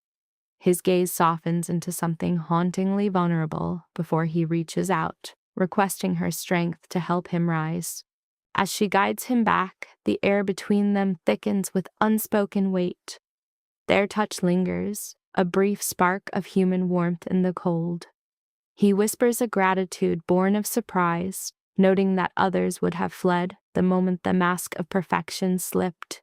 His gaze softens into something hauntingly vulnerable before he reaches out, requesting her strength to help him rise. As she guides him back, the air between them thickens with unspoken weight. Their touch lingers, a brief spark of human warmth in the cold. He whispers a gratitude born of surprise, noting that others would have fled the moment the mask of perfection slipped.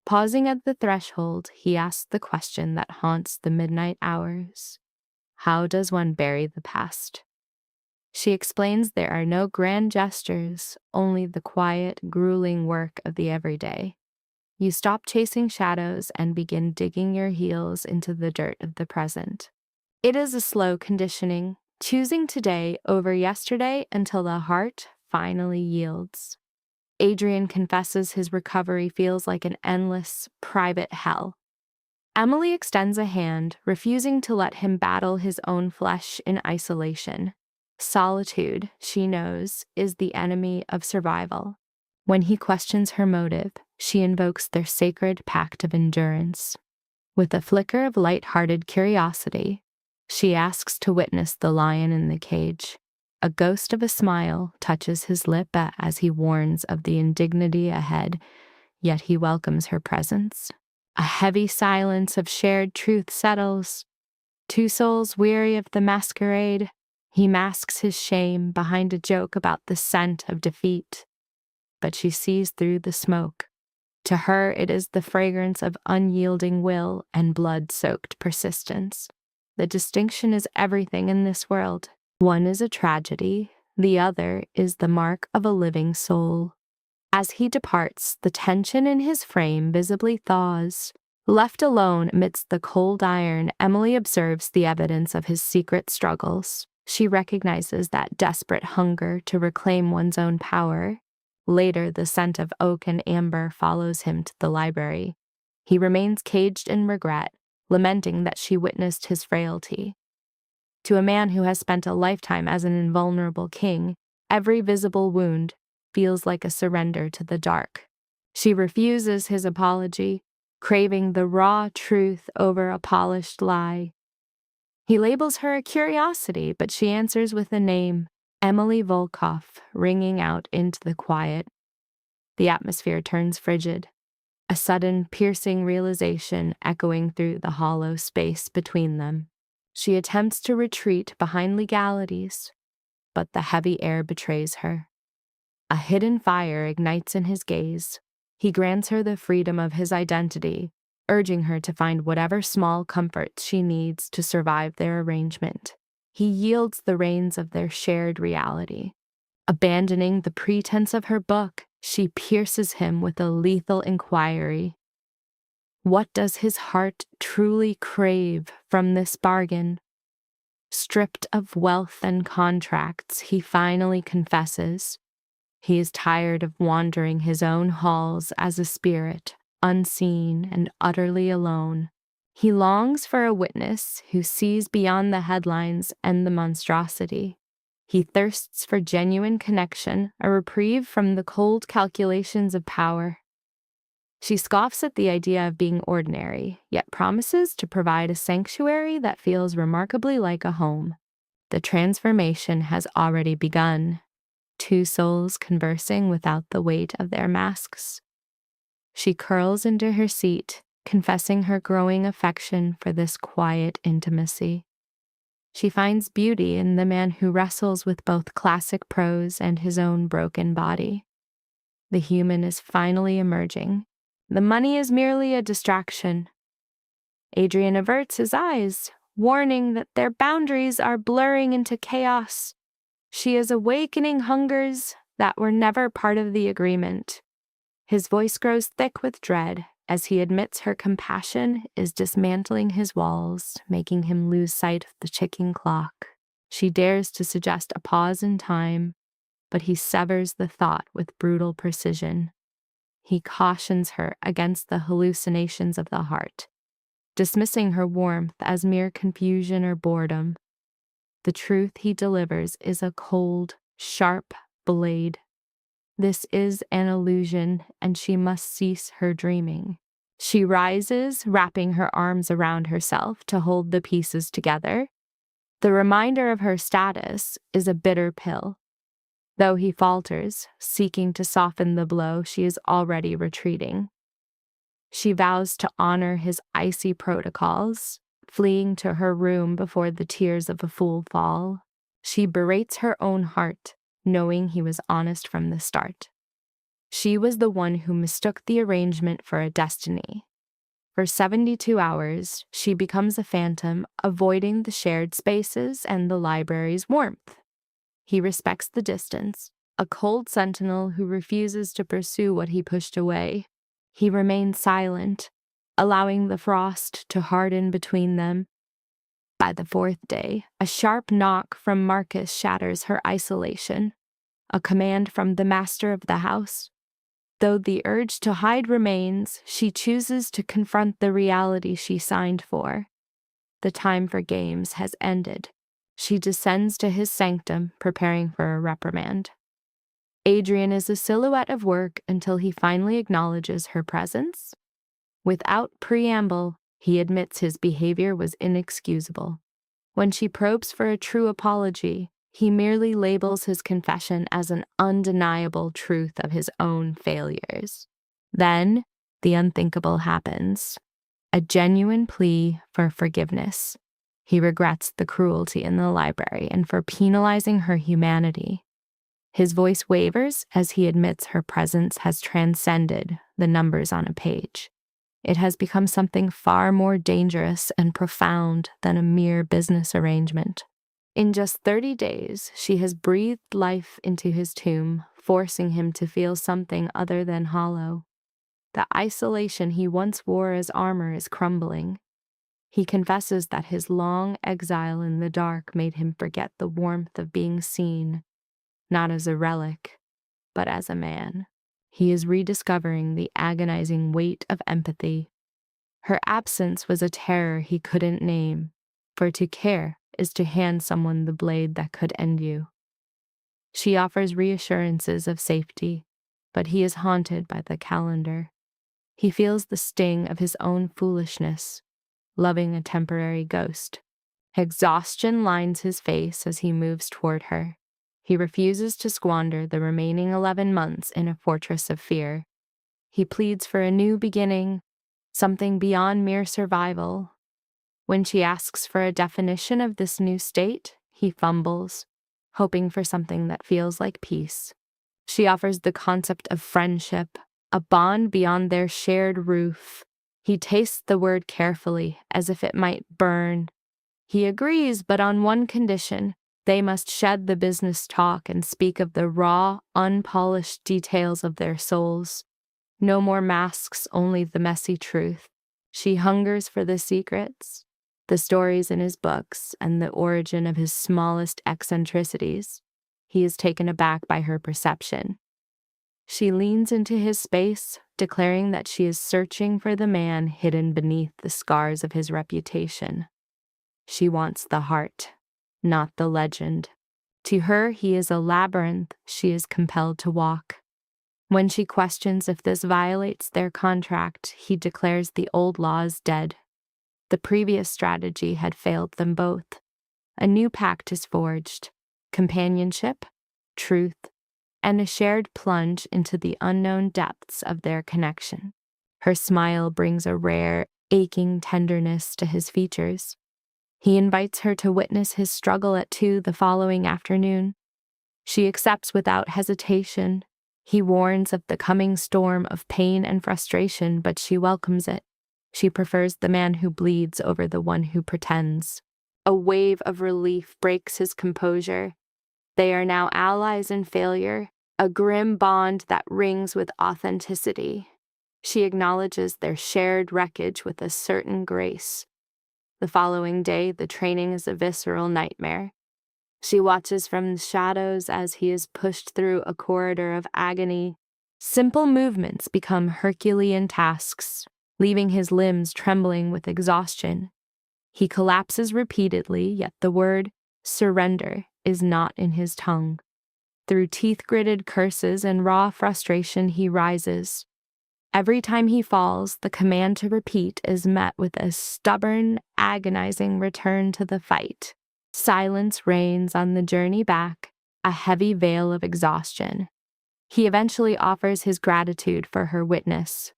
Pausing at the threshold, he asks the question that haunts the midnight hours. How does one bury the past? She explains there are no grand gestures, only the quiet, grueling work of the everyday. You stop chasing shadows and begin digging your heels into the dirt of the present. It is a slow conditioning, choosing today over yesterday until the heart finally yields. Adrian confesses his recovery feels like an endless, private hell. Emily extends a hand, refusing to let him battle his own flesh in isolation. Solitude, she knows, is the enemy of survival. When he questions her motive, she invokes their sacred pact of endurance. With a flicker of light-hearted curiosity, she asks to witness the lion in the cage. A ghost of a smile touches his lip as he warns of the indignity ahead, yet he welcomes her presence. A heavy silence of shared truth settles. Two souls weary of the masquerade, he masks his shame behind a joke about the scent of defeat. But she sees through the smoke. To her, it is the fragrance of unyielding will and blood-soaked persistence. The distinction is everything in this world. One is a tragedy, the other is the mark of a living soul. As he departs, the tension in his frame visibly thaws. Left alone amidst the cold iron, Emily observes the evidence of his secret struggles. She recognizes that desperate hunger to reclaim one's own power. Later, the scent of oak and amber follows him to the library. He remains caged in regret, lamenting that she witnessed his frailty. To a man who has spent a lifetime as an invulnerable king, every visible wound feels like a surrender to the dark. She refuses his apology, craving the raw truth over a polished lie. He labels her a curiosity, but she answers with a name, Emily Volkoff, ringing out into the quiet. The atmosphere turns frigid, a sudden, piercing realization echoing through the hollow space between them. She attempts to retreat behind legalities, but the heavy air betrays her. A hidden fire ignites in his gaze. He grants her the freedom of his identity, urging her to find whatever small comforts she needs to survive their arrangement. He yields the reins of their shared reality. Abandoning the pretense of her book, she pierces him with a lethal inquiry. What does his heart truly crave from this bargain? Stripped of wealth and contracts, he finally confesses. He is tired of wandering his own halls as a spirit, unseen and utterly alone. He longs for a witness who sees beyond the headlines and the monstrosity. He thirsts for genuine connection, a reprieve from the cold calculations of power. She scoffs at the idea of being ordinary, yet promises to provide a sanctuary that feels remarkably like a home. The transformation has already begun. Two souls conversing without the weight of their masks. She curls into her seat, confessing her growing affection for this quiet intimacy. She finds beauty in the man who wrestles with both classic prose and his own broken body. The human is finally emerging. The money is merely a distraction. Adrian averts his eyes, warning that their boundaries are blurring into chaos. She is awakening hungers that were never part of the agreement. His voice grows thick with dread as he admits her compassion is dismantling his walls, making him lose sight of the ticking clock. She dares to suggest a pause in time, but he severs the thought with brutal precision. He cautions her against the hallucinations of the heart, dismissing her warmth as mere confusion or boredom. The truth he delivers is a cold, sharp blade. This is an illusion, and she must cease her dreaming. She rises, wrapping her arms around herself to hold the pieces together. The reminder of her status is a bitter pill. Though he falters, seeking to soften the blow, she is already retreating. She vows to honor his icy protocols, fleeing to her room before the tears of a fool fall. She berates her own heart, knowing he was honest from the start. She was the one who mistook the arrangement for a destiny. For 72 hours, she becomes a phantom, avoiding the shared spaces and the library's warmth. He respects the distance, a cold sentinel who refuses to pursue what he pushed away. He remains silent, allowing the frost to harden between them. By the fourth day, a sharp knock from Marcus shatters her isolation, a command from the master of the house. Though the urge to hide remains, she chooses to confront the reality she signed for. The time for games has ended. She descends to his sanctum, preparing for a reprimand. Adrian is a silhouette of work until he finally acknowledges her presence. Without preamble, he admits his behavior was inexcusable. When she probes for a true apology, he merely labels his confession as an undeniable truth of his own failures. Then, the unthinkable happens. A genuine plea for forgiveness. He regrets the cruelty in the library and for penalizing her humanity. His voice wavers as he admits her presence has transcended the numbers on a page. It has become something far more dangerous and profound than a mere business arrangement. In just 30 days, she has breathed life into his tomb, forcing him to feel something other than hollow. The isolation he once wore as armor is crumbling. He confesses that his long exile in the dark made him forget the warmth of being seen, not as a relic, but as a man. He is rediscovering the agonizing weight of empathy. Her absence was a terror he couldn't name, for to care is to hand someone the blade that could end you. She offers reassurances of safety, but he is haunted by the calendar. He feels the sting of his own foolishness, loving a temporary ghost. Exhaustion lines his face as he moves toward her. He refuses to squander the remaining 11 months in a fortress of fear. He pleads for a new beginning, something beyond mere survival. When she asks for a definition of this new state, he fumbles, hoping for something that feels like peace. She offers the concept of friendship, a bond beyond their shared roof. He tastes the word carefully, as if it might burn. He agrees, but on one condition: they must shed the business talk and speak of the raw, unpolished details of their souls. No more masks, only the messy truth. She hungers for the secrets, the stories in his books, and the origin of his smallest eccentricities. He is taken aback by her perception. She leans into his space, declaring that she is searching for the man hidden beneath the scars of his reputation. She wants the heart, not the legend. To her, he is a labyrinth she is compelled to walk. When she questions if this violates their contract, he declares the old law is dead. The previous strategy had failed them both. A new pact is forged: companionship, truth, and a shared plunge into the unknown depths of their connection. Her smile brings a rare, aching tenderness to his features. He invites her to witness his struggle at 2 the following afternoon. She accepts without hesitation. He warns of the coming storm of pain and frustration, but she welcomes it. She prefers the man who bleeds over the one who pretends. A wave of relief breaks his composure. They are now allies in failure, a grim bond that rings with authenticity. She acknowledges their shared wreckage with a certain grace. The following day, the training is a visceral nightmare. She watches from the shadows as he is pushed through a corridor of agony. Simple movements become Herculean tasks, leaving his limbs trembling with exhaustion. He collapses repeatedly, yet the word surrender is not in his tongue. Through teeth-gritted curses and raw frustration, he rises. Every time he falls, the command to repeat is met with a stubborn, agonizing return to the fight. Silence reigns on the journey back, a heavy veil of exhaustion. He eventually offers his gratitude for her witness.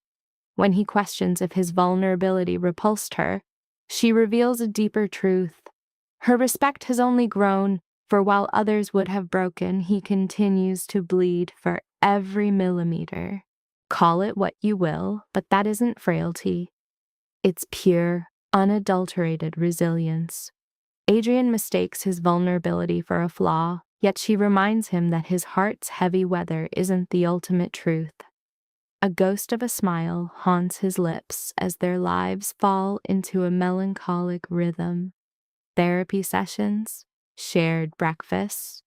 When he questions if his vulnerability repulsed her, she reveals a deeper truth. Her respect has only grown, for while others would have broken, he continues to bleed for every millimeter. Call it what you will, but that isn't frailty. It's pure, unadulterated resilience. Adrian mistakes his vulnerability for a flaw, yet she reminds him that his heart's heavy weather isn't the ultimate truth. A ghost of a smile haunts his lips as their lives fall into a melancholic rhythm. Therapy sessions, shared breakfasts,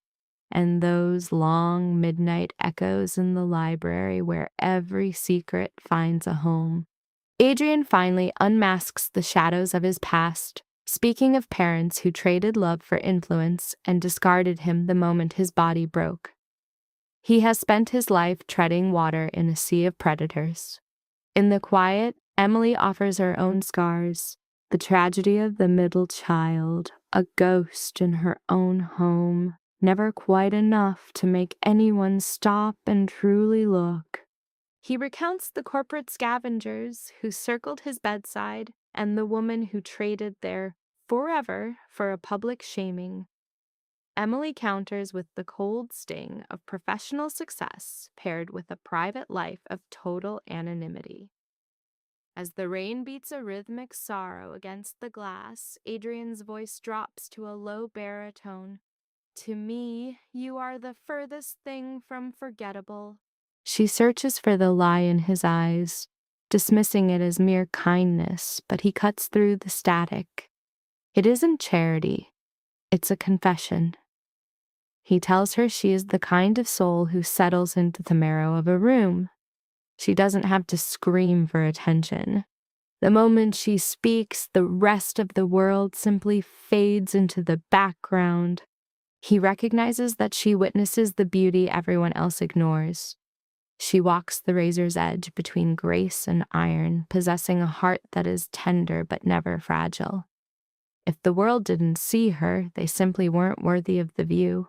and those long midnight echoes in the library where every secret finds a home. Adrian finally unmasks the shadows of his past, speaking of parents who traded love for influence and discarded him the moment his body broke. He has spent his life treading water in a sea of predators. In the quiet, Emily offers her own scars, the tragedy of the middle child, a ghost in her own home, never quite enough to make anyone stop and truly look. He recounts the corporate scavengers who circled his bedside and the woman who traded their forever for a public shaming. Emily counters with the cold sting of professional success paired with a private life of total anonymity. As the rain beats a rhythmic sorrow against the glass, Adrian's voice drops to a low baritone. To me, you are the furthest thing from forgettable. She searches for the lie in his eyes, dismissing it as mere kindness, but he cuts through the static. It isn't charity, it's a confession. He tells her she is the kind of soul who settles into the marrow of a room. She doesn't have to scream for attention. The moment she speaks, the rest of the world simply fades into the background. He recognizes that she witnesses the beauty everyone else ignores. She walks the razor's edge between grace and iron, possessing a heart that is tender but never fragile. If the world didn't see her, they simply weren't worthy of the view.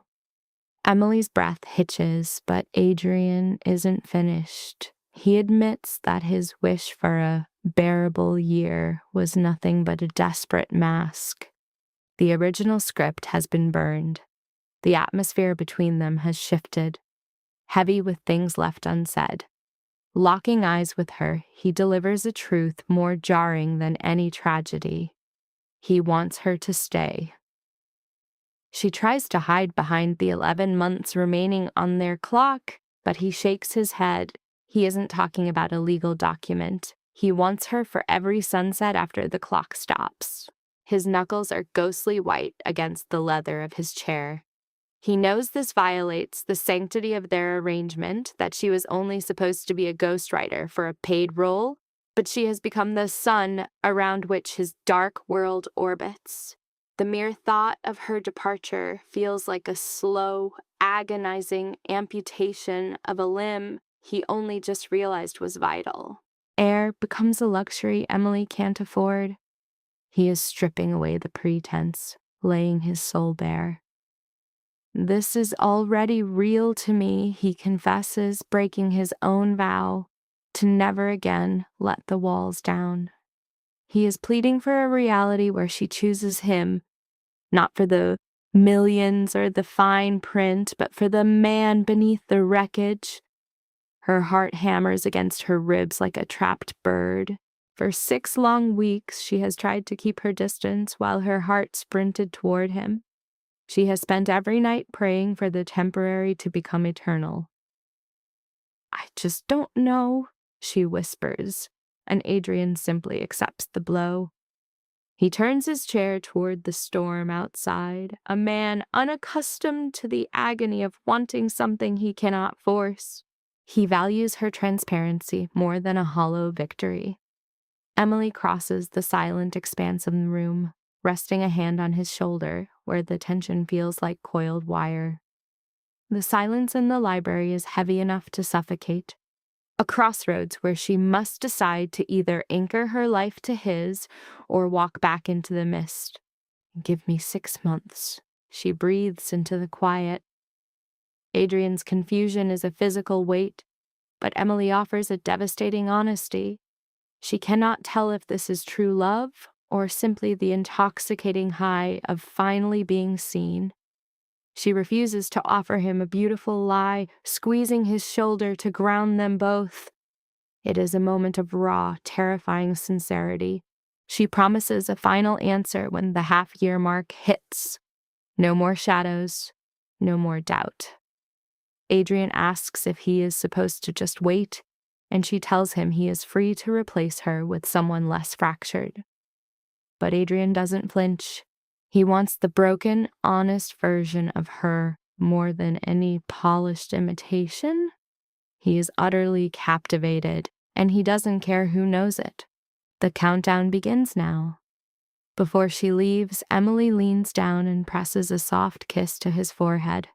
Emily's breath hitches, but Adrian isn't finished. He admits that his wish for a bearable year was nothing but a desperate mask. The original script has been burned. The atmosphere between them has shifted, heavy with things left unsaid. Locking eyes with her, he delivers a truth more jarring than any tragedy. He wants her to stay. She tries to hide behind the 11 months remaining on their clock, but he shakes his head. He isn't talking about a legal document. He wants her for every sunset after the clock stops. His knuckles are ghostly white against the leather of his chair. He knows this violates the sanctity of their arrangement, that she was only supposed to be a ghostwriter for a paid role, but she has become the sun around which his dark world orbits. The mere thought of her departure feels like a slow, agonizing amputation of a limb he only just realized was vital. Air becomes a luxury Emily can't afford. He is stripping away the pretense, laying his soul bare. This is already real to me, he confesses, breaking his own vow to never again let the walls down. He is pleading for a reality where she chooses him, not for the millions or the fine print, but for the man beneath the wreckage. Her heart hammers against her ribs like a trapped bird. For 6 long weeks, she has tried to keep her distance while her heart sprinted toward him. She has spent every night praying for the temporary to become eternal. "I just don't know," she whispers, and Adrian simply accepts the blow. He turns his chair toward the storm outside, a man unaccustomed to the agony of wanting something he cannot force. He values her transparency more than a hollow victory. Emily crosses the silent expanse of the room, resting a hand on his shoulder where the tension feels like coiled wire. The silence in the library is heavy enough to suffocate, a crossroads where she must decide to either anchor her life to his or walk back into the mist. "Give me 6 months," she breathes into the quiet. Adrian's confusion is a physical weight, but Emily offers a devastating honesty. She cannot tell if this is true love or simply the intoxicating high of finally being seen. She refuses to offer him a beautiful lie, squeezing his shoulder to ground them both. It is a moment of raw, terrifying sincerity. She promises a final answer when the half-year mark hits. No more shadows, no more doubt. Adrian asks if he is supposed to just wait, and she tells him he is free to replace her with someone less fractured. But Adrian doesn't flinch. He wants the broken, honest version of her more than any polished imitation. He is utterly captivated, and he doesn't care who knows it. The countdown begins now. Before she leaves, Emily leans down and presses a soft kiss to his forehead,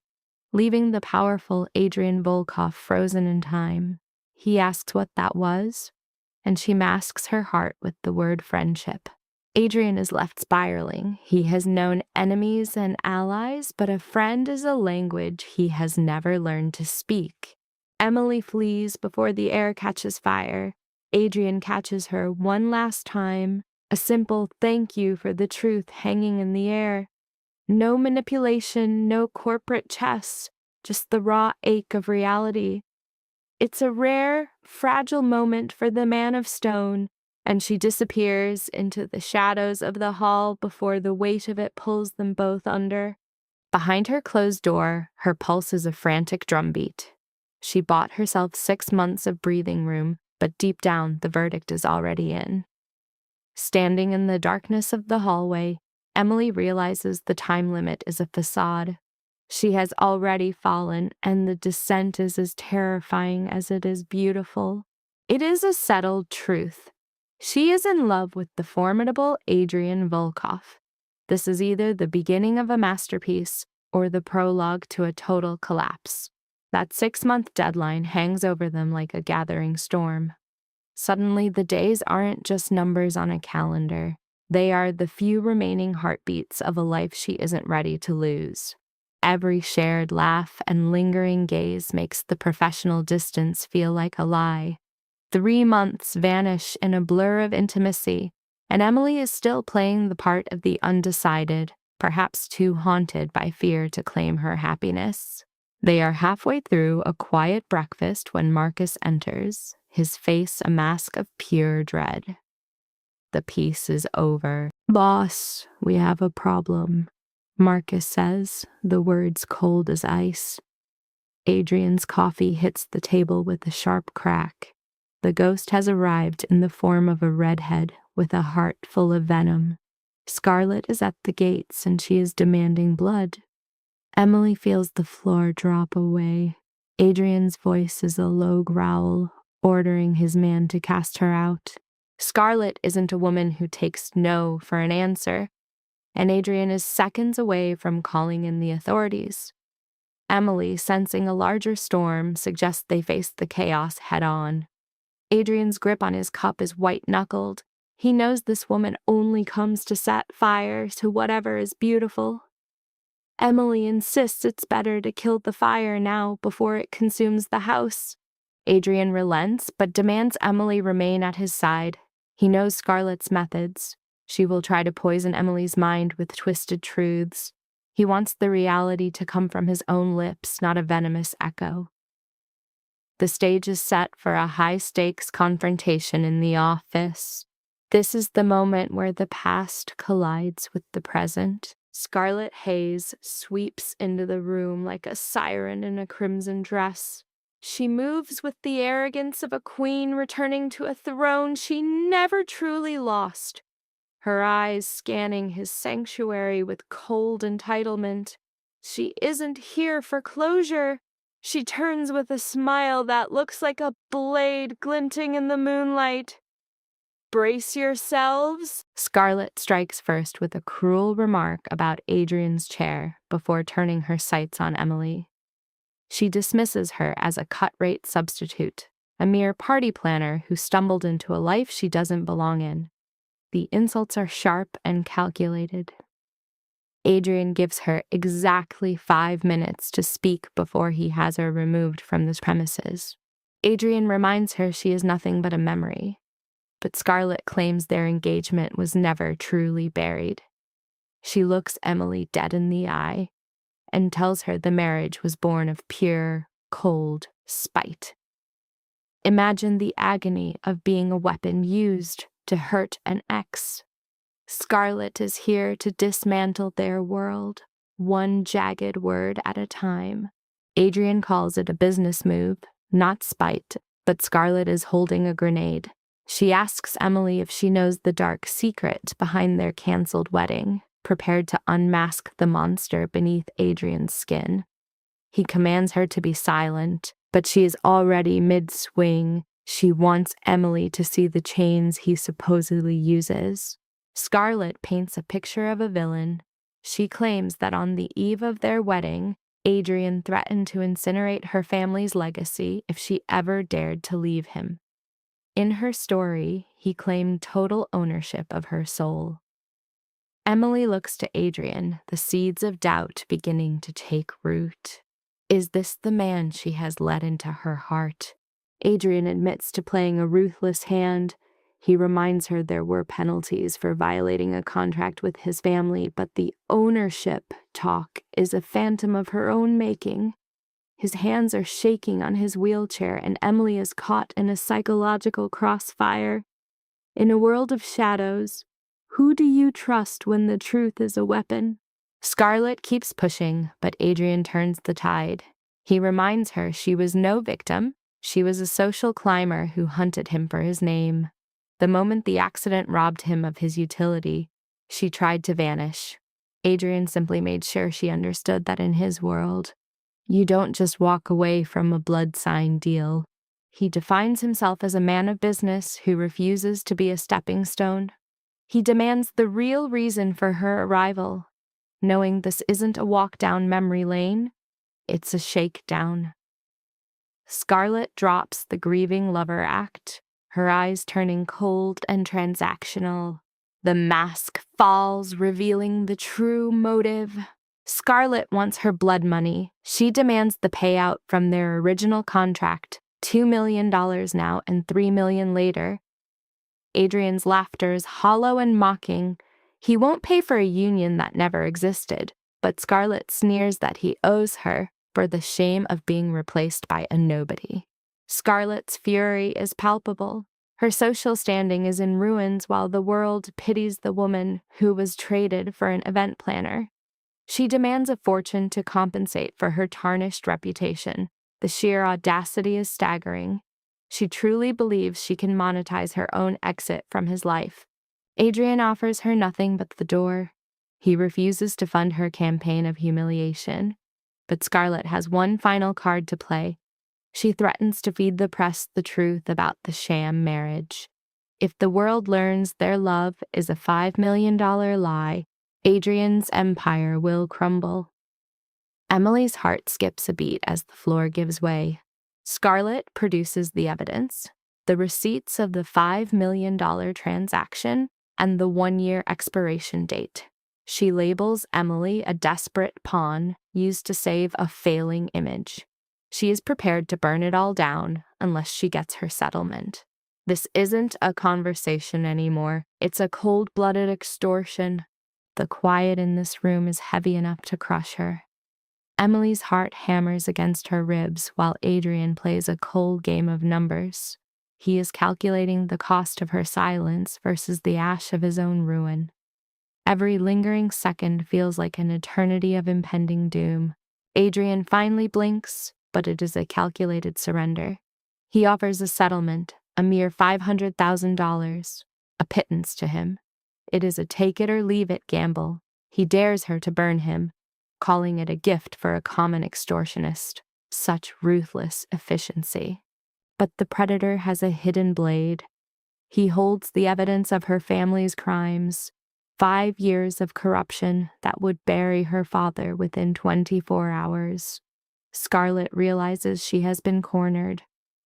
leaving the powerful Adrian Volkov frozen in time. He asks what that was, and she masks her heart with the word friendship. Adrian is left spiraling. He has known enemies and allies, but a friend is a language he has never learned to speak. Emily flees before the air catches fire. Adrian catches her one last time, a simple thank you for the truth hanging in the air. No manipulation, no corporate chess, just the raw ache of reality. It's a rare, fragile moment for the man of stone, and she disappears into the shadows of the hall before the weight of it pulls them both under. Behind her closed door, her pulse is a frantic drumbeat. She bought herself 6 months of breathing room, but deep down, the verdict is already in. Standing in the darkness of the hallway, Emily realizes the time limit is a facade. She has already fallen, and the descent is as terrifying as it is beautiful. It is a settled truth. She is in love with the formidable Adrian Volkov. This is either the beginning of a masterpiece or the prologue to a total collapse. That 6-month deadline hangs over them like a gathering storm. Suddenly, the days aren't just numbers on a calendar. They are the few remaining heartbeats of a life she isn't ready to lose. Every shared laugh and lingering gaze makes the professional distance feel like a lie. 3 months vanish in a blur of intimacy, and Emily is still playing the part of the undecided, perhaps too haunted by fear to claim her happiness. They are halfway through a quiet breakfast when Marcus enters, his face a mask of pure dread. The piece is over. "Boss, we have a problem," Marcus says, the words cold as ice. Adrian's coffee hits the table with a sharp crack. The ghost has arrived in the form of a redhead with a heart full of venom. Scarlett is at the gates and she is demanding blood. Emily feels the floor drop away. Adrian's voice is a low growl, ordering his man to cast her out. Scarlett isn't a woman who takes no for an answer, and Adrian is seconds away from calling in the authorities. Emily, sensing a larger storm, suggests they face the chaos head-on. Adrian's grip on his cup is white-knuckled. He knows this woman only comes to set fire to whatever is beautiful. Emily insists it's better to kill the fire now before it consumes the house. Adrian relents, but demands Emily remain at his side. He knows Scarlett's methods. She will try to poison Emily's mind with twisted truths. He wants the reality to come from his own lips, not a venomous echo. The stage is set for a high-stakes confrontation in the office. This is the moment where the past collides with the present. Scarlet haze sweeps into the room like a siren in a crimson dress. She moves with the arrogance of a queen returning to a throne she never truly lost, her eyes scanning his sanctuary with cold entitlement. She isn't here for closure. She turns with a smile that looks like a blade glinting in the moonlight. Brace yourselves. Scarlett strikes first with a cruel remark about Adrian's chair before turning her sights on Emily. She dismisses her as a cut-rate substitute, a mere party planner who stumbled into a life she doesn't belong in. The insults are sharp and calculated. Adrian gives her exactly 5 minutes to speak before he has her removed from the premises. Adrian reminds her she is nothing but a memory, but Scarlett claims their engagement was never truly buried. She looks Emily dead in the eye and tells her the marriage was born of pure, cold spite. Imagine the agony of being a weapon used to hurt an ex. Scarlett is here to dismantle their world, one jagged word at a time. Adrian calls it a business move, not spite, but Scarlett is holding a grenade. She asks Emily if she knows the dark secret behind their canceled wedding, prepared to unmask the monster beneath Adrian's skin. He commands her to be silent, but she is already mid-swing. She wants Emily to see the chains he supposedly uses. Scarlett paints a picture of a villain. She claims that on the eve of their wedding, Adrian threatened to incinerate her family's legacy if she ever dared to leave him. In her story, he claimed total ownership of her soul. Emily looks to Adrian, the seeds of doubt beginning to take root. Is this the man she has let into her heart? Adrian admits to playing a ruthless hand. He reminds her there were penalties for violating a contract with his family, but the ownership talk is a phantom of her own making. His hands are shaking on his wheelchair, and Emily is caught in a psychological crossfire. In a world of shadows, who do you trust when the truth is a weapon? Scarlett keeps pushing, but Adrian turns the tide. He reminds her she was no victim. She was a social climber who hunted him for his name. The moment the accident robbed him of his utility, she tried to vanish. Adrian simply made sure she understood that in his world, you don't just walk away from a blood sign deal. He defines himself as a man of business who refuses to be a stepping stone. He demands the real reason for her arrival, knowing this isn't a walk down memory lane, it's a shakedown. Scarlett drops the grieving lover act, her eyes turning cold and transactional. The mask falls, revealing the true motive. Scarlett wants her blood money. She demands the payout from their original contract, $2 million now and $3 million later. Adrian's laughter is hollow and mocking. He won't pay for a union that never existed, but Scarlett sneers that he owes her for the shame of being replaced by a nobody. Scarlett's fury is palpable. Her social standing is in ruins while the world pities the woman who was traded for an event planner. She demands a fortune to compensate for her tarnished reputation. The sheer audacity is staggering. She truly believes she can monetize her own exit from his life. Adrian offers her nothing but the door. He refuses to fund her campaign of humiliation. But Scarlett has one final card to play. She threatens to feed the press the truth about the sham marriage. If the world learns their love is a $5 million lie, Adrian's empire will crumble. Emily's heart skips a beat as the floor gives way. Scarlett produces the evidence, the receipts of the $5 million transaction and the 1-year expiration date. She labels Emily a desperate pawn used to save a failing image. She is prepared to burn it all down unless she gets her settlement. This isn't a conversation anymore. It's a cold-blooded extortion. The quiet in this room is heavy enough to crush her. Emily's heart hammers against her ribs while Adrian plays a cold game of numbers. He is calculating the cost of her silence versus the ash of his own ruin. Every lingering second feels like an eternity of impending doom. Adrian finally blinks, but it is a calculated surrender. He offers a settlement, a mere $500,000, a pittance to him. It is a take-it-or-leave-it gamble. He dares her to burn him, calling it a gift for a common extortionist. Such ruthless efficiency. But the predator has a hidden blade. He holds the evidence of her family's crimes, 5 years of corruption that would bury her father within 24 hours. Scarlett realizes she has been cornered.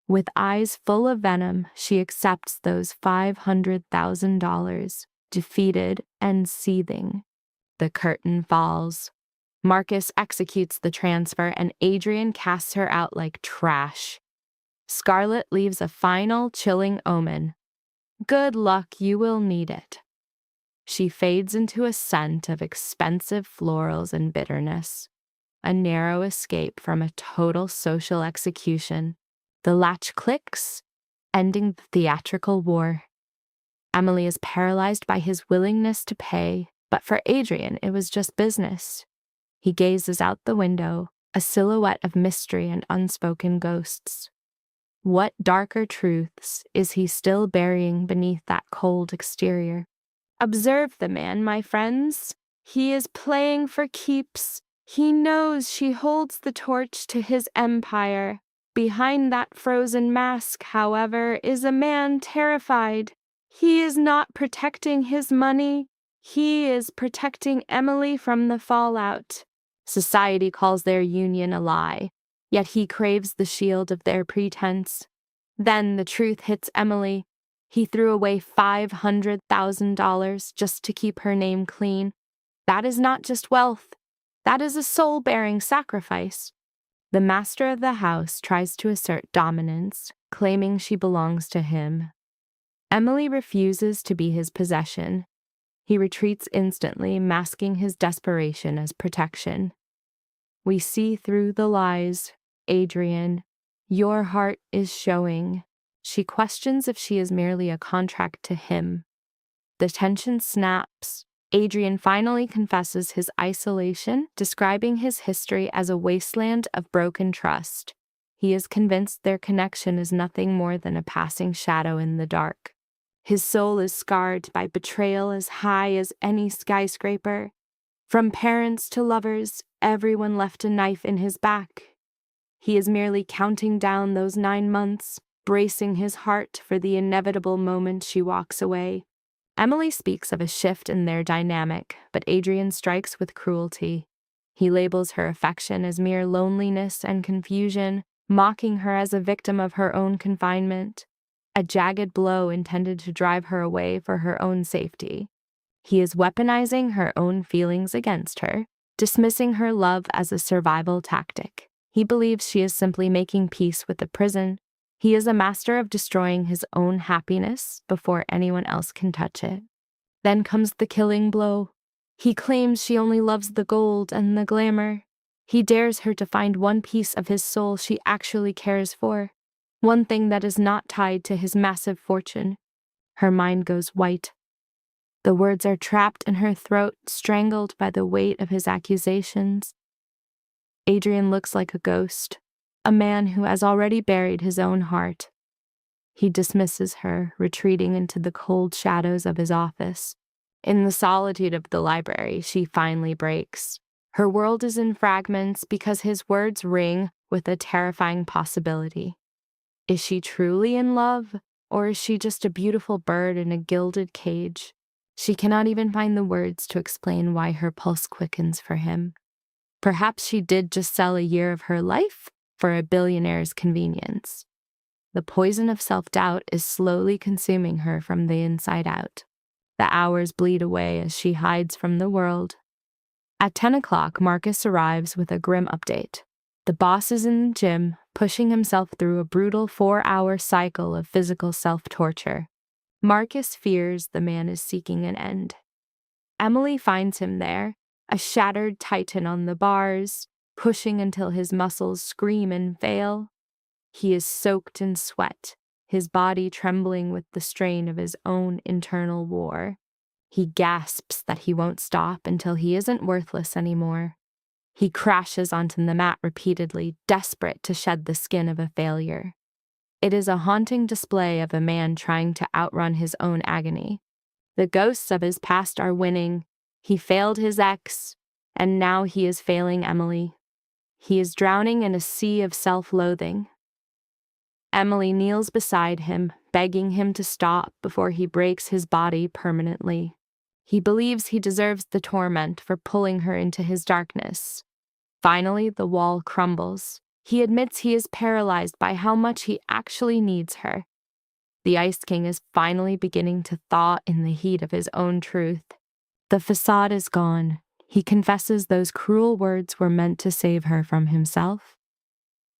With eyes full of venom, she accepts those $500,000, defeated and seething. The curtain falls. Marcus executes the transfer, and Adrian casts her out like trash. Scarlett leaves a final chilling omen. Good luck, you will need it. She fades into a scent of expensive florals and bitterness, a narrow escape from a total social execution. The latch clicks, ending the theatrical war. Emily is paralyzed by his willingness to pay, but for Adrian, it was just business. He gazes out the window, a silhouette of mystery and unspoken ghosts. What darker truths is he still burying beneath that cold exterior? Observe the man, my friends. He is playing for keeps. He knows she holds the torch to his empire. Behind that frozen mask, however, is a man terrified. He is not protecting his money. He is protecting Emily from the fallout. Society calls their union a lie, yet he craves the shield of their pretense. Then the truth hits Emily. He threw away $500,000 just to keep her name clean. That is not just wealth. That is a soul-bearing sacrifice. The master of the house tries to assert dominance, claiming she belongs to him. Emily refuses to be his possession. He retreats instantly, masking his desperation as protection. We see through the lies, Adrian. Your heart is showing. She questions if she is merely a contract to him. The tension snaps. Adrian finally confesses his isolation, describing his history as a wasteland of broken trust. He is convinced their connection is nothing more than a passing shadow in the dark. His soul is scarred by betrayal as high as any skyscraper. From parents to lovers, everyone left a knife in his back. He is merely counting down those 9 months, bracing his heart for the inevitable moment she walks away. Emily speaks of a shift in their dynamic, but Adrian strikes with cruelty. He labels her affection as mere loneliness and confusion, mocking her as a victim of her own confinement, a jagged blow intended to drive her away for her own safety. He is weaponizing her own feelings against her, dismissing her love as a survival tactic. He believes she is simply making peace with the prison. He is a master of destroying his own happiness before anyone else can touch it. Then comes the killing blow. He claims she only loves the gold and the glamour. He dares her to find one piece of his soul she actually cares for, one thing that is not tied to his massive fortune. Her mind goes white. The words are trapped in her throat, strangled by the weight of his accusations. Adrian looks like a ghost, a man who has already buried his own heart. He dismisses her, retreating into the cold shadows of his office. In the solitude of the library, she finally breaks. Her world is in fragments because his words ring with a terrifying possibility. Is she truly in love, or is she just a beautiful bird in a gilded cage? She cannot even find the words to explain why her pulse quickens for him. Perhaps she did just sell a year of her life for a billionaire's convenience. The poison of self-doubt is slowly consuming her from the inside out. The hours bleed away as she hides from the world. At 10 o'clock, Marcus arrives with a grim update. The boss is in the gym, pushing himself through a brutal 4-hour cycle of physical self-torture. Marcus fears the man is seeking an end. Emily finds him there, a shattered titan on the bars, pushing until his muscles scream and fail. He is soaked in sweat, his body trembling with the strain of his own internal war. He gasps that he won't stop until he isn't worthless anymore. He crashes onto the mat repeatedly, desperate to shed the skin of a failure. It is a haunting display of a man trying to outrun his own agony. The ghosts of his past are winning. He failed his ex, and now he is failing Emily. He is drowning in a sea of self-loathing. Emily kneels beside him, begging him to stop before he breaks his body permanently. He believes he deserves the torment for pulling her into his darkness. Finally, the wall crumbles. He admits he is paralyzed by how much he actually needs her. The Ice King is finally beginning to thaw in the heat of his own truth. The facade is gone. He confesses those cruel words were meant to save her from himself.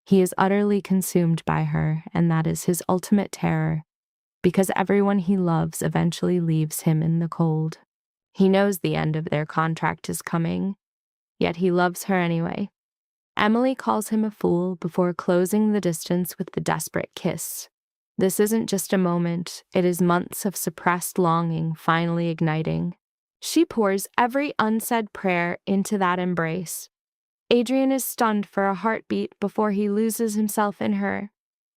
He is utterly consumed by her, and that is his ultimate terror, because everyone he loves eventually leaves him in the cold. He knows the end of their contract is coming, yet he loves her anyway. Emily calls him a fool before closing the distance with the desperate kiss. This isn't just a moment, it is months of suppressed longing finally igniting. She pours every unsaid prayer into that embrace. Adrian is stunned for a heartbeat before he loses himself in her.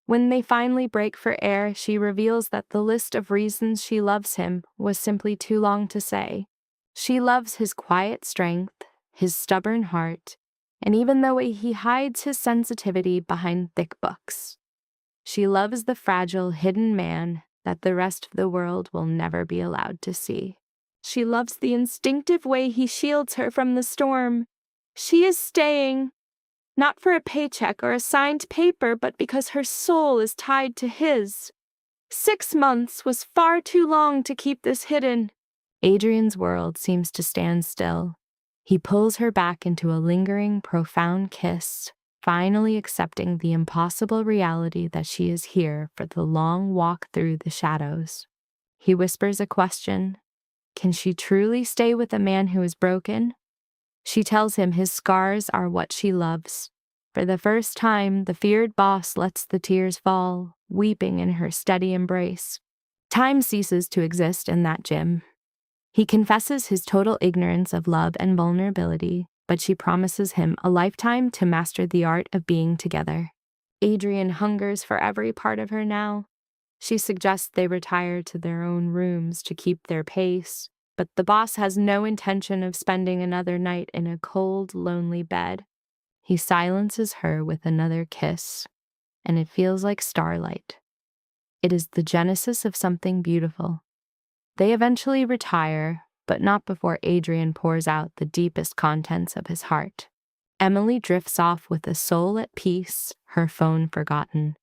When they finally break for air, she reveals that the list of reasons she loves him was simply too long to say. She loves his quiet strength, his stubborn heart, and even the way he hides his sensitivity behind thick books. She loves the fragile, hidden man that the rest of the world will never be allowed to see. She loves the instinctive way he shields her from the storm. She is staying, not for a paycheck or a signed paper, but because her soul is tied to his. 6 months was far too long to keep this hidden. Adrian's world seems to stand still. He pulls her back into a lingering, profound kiss, finally accepting the impossible reality that she is here for the long walk through the shadows. He whispers a question. Can she truly stay with a man who is broken? She tells him his scars are what she loves. For the first time, the feared boss lets the tears fall, weeping in her steady embrace. Time ceases to exist in that gym. He confesses his total ignorance of love and vulnerability, but she promises him a lifetime to master the art of being together. Adrian hungers for every part of her now. She suggests they retire to their own rooms to keep their pace, but the boss has no intention of spending another night in a cold, lonely bed. He silences her with another kiss, and it feels like starlight. It is the genesis of something beautiful. They eventually retire, but not before Adrian pours out the deepest contents of his heart. Emily drifts off with a soul at peace, her phone forgotten.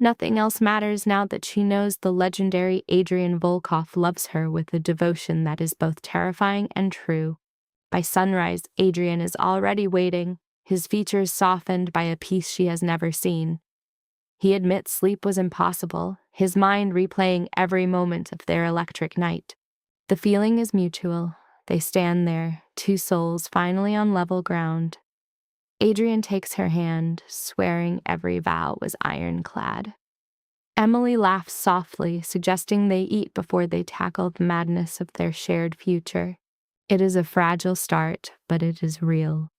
Nothing else matters now that she knows the legendary Adrian Volkov loves her with a devotion that is both terrifying and true. By sunrise, Adrian is already waiting, his features softened by a peace she has never seen. He admits sleep was impossible, his mind replaying every moment of their electric night. The feeling is mutual. They stand there, two souls finally on level ground. Adrian takes her hand, swearing every vow was ironclad. Emily laughs softly, suggesting they eat before they tackle the madness of their shared future. It is a fragile start, but it is real.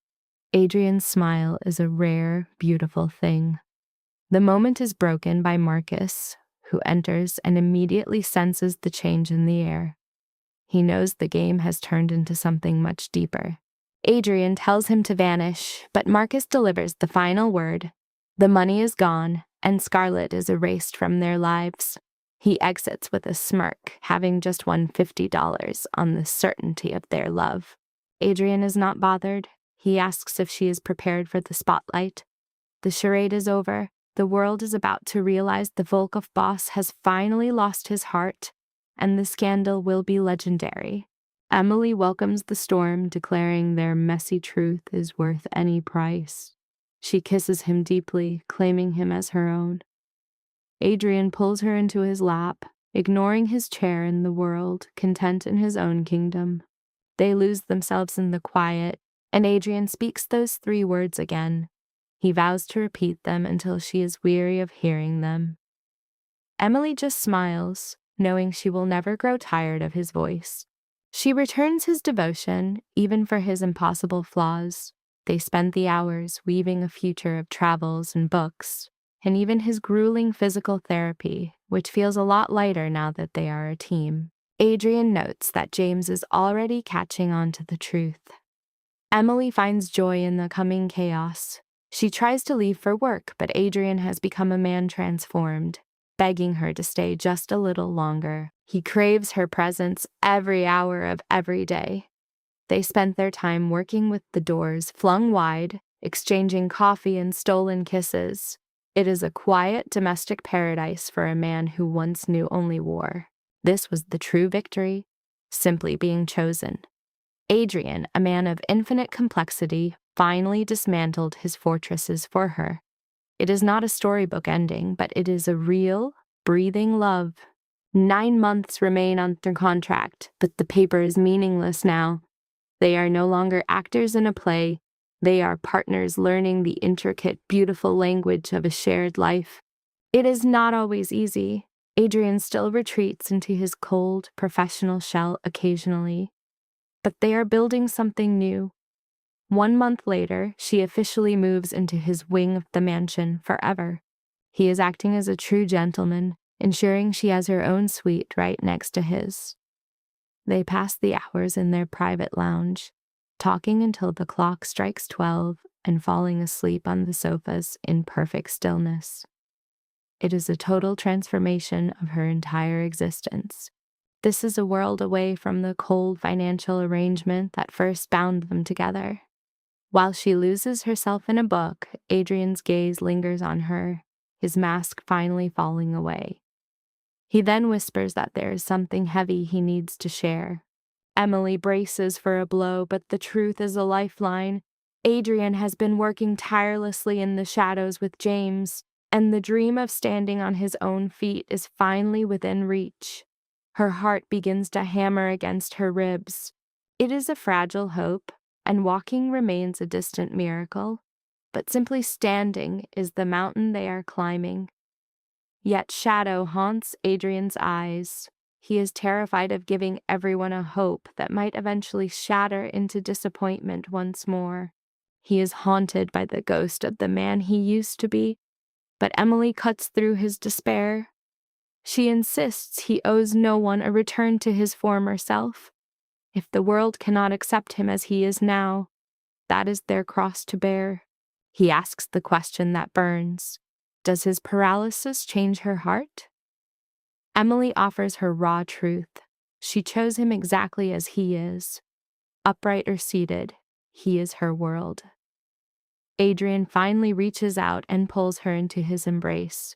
Adrian's smile is a rare, beautiful thing. The moment is broken by Marcus, who enters and immediately senses the change in the air. He knows the game has turned into something much deeper. Adrian tells him to vanish, but Marcus delivers the final word. The money is gone, and Scarlett is erased from their lives. He exits with a smirk, having just won $50 on the certainty of their love. Adrian is not bothered. He asks if she is prepared for the spotlight. The charade is over. The world is about to realize the Volkov boss has finally lost his heart, and the scandal will be legendary. Emily welcomes the storm, declaring their messy truth is worth any price. She kisses him deeply, claiming him as her own. Adrian pulls her into his lap, ignoring his chair in the world, content in his own kingdom. They lose themselves in the quiet, and Adrian speaks those 3 words again. He vows to repeat them until she is weary of hearing them. Emily just smiles, knowing she will never grow tired of his voice. She returns his devotion, even for his impossible flaws. They spend the hours weaving a future of travels and books, and even his grueling physical therapy, which feels a lot lighter now that they are a team. Adrian notes that James is already catching on to the truth. Emily finds joy in the coming chaos. She tries to leave for work, but Adrian has become a man transformed, begging her to stay just a little longer. He craves her presence every hour of every day. They spent their time working with the doors flung wide, exchanging coffee and stolen kisses. It is a quiet domestic paradise for a man who once knew only war. This was the true victory, simply being chosen. Adrian, a man of infinite complexity, finally dismantled his fortresses for her. It is not a storybook ending, but it is a real, breathing love. 9 months remain on their contract, but the paper is meaningless now. They are no longer actors in a play. They are partners learning the intricate, beautiful language of a shared life. It is not always easy. Adrian still retreats into his cold, professional shell occasionally. But they are building something new. 1 month later, she officially moves into his wing of the mansion forever. He is acting as a true gentleman, ensuring she has her own suite right next to his. They pass the hours in their private lounge, talking until the clock strikes 12 and falling asleep on the sofas in perfect stillness. It is a total transformation of her entire existence. This is a world away from the cold financial arrangement that first bound them together. While she loses herself in a book, Adrian's gaze lingers on her, his mask finally falling away. He then whispers that there is something heavy he needs to share. Emily braces for a blow, but the truth is a lifeline. Adrian has been working tirelessly in the shadows with James, and the dream of standing on his own feet is finally within reach. Her heart begins to hammer against her ribs. It is a fragile hope, and walking remains a distant miracle, but simply standing is the mountain they are climbing. Yet shadow haunts Adrian's eyes. He is terrified of giving everyone a hope that might eventually shatter into disappointment once more. He is haunted by the ghost of the man he used to be, but Emily cuts through his despair. She insists he owes no one a return to his former self. If the world cannot accept him as he is now, that is their cross to bear. He asks the question that burns. Does his paralysis change her heart? Emily offers her raw truth. She chose him exactly as he is. Upright or seated, he is her world. Adrian finally reaches out and pulls her into his embrace.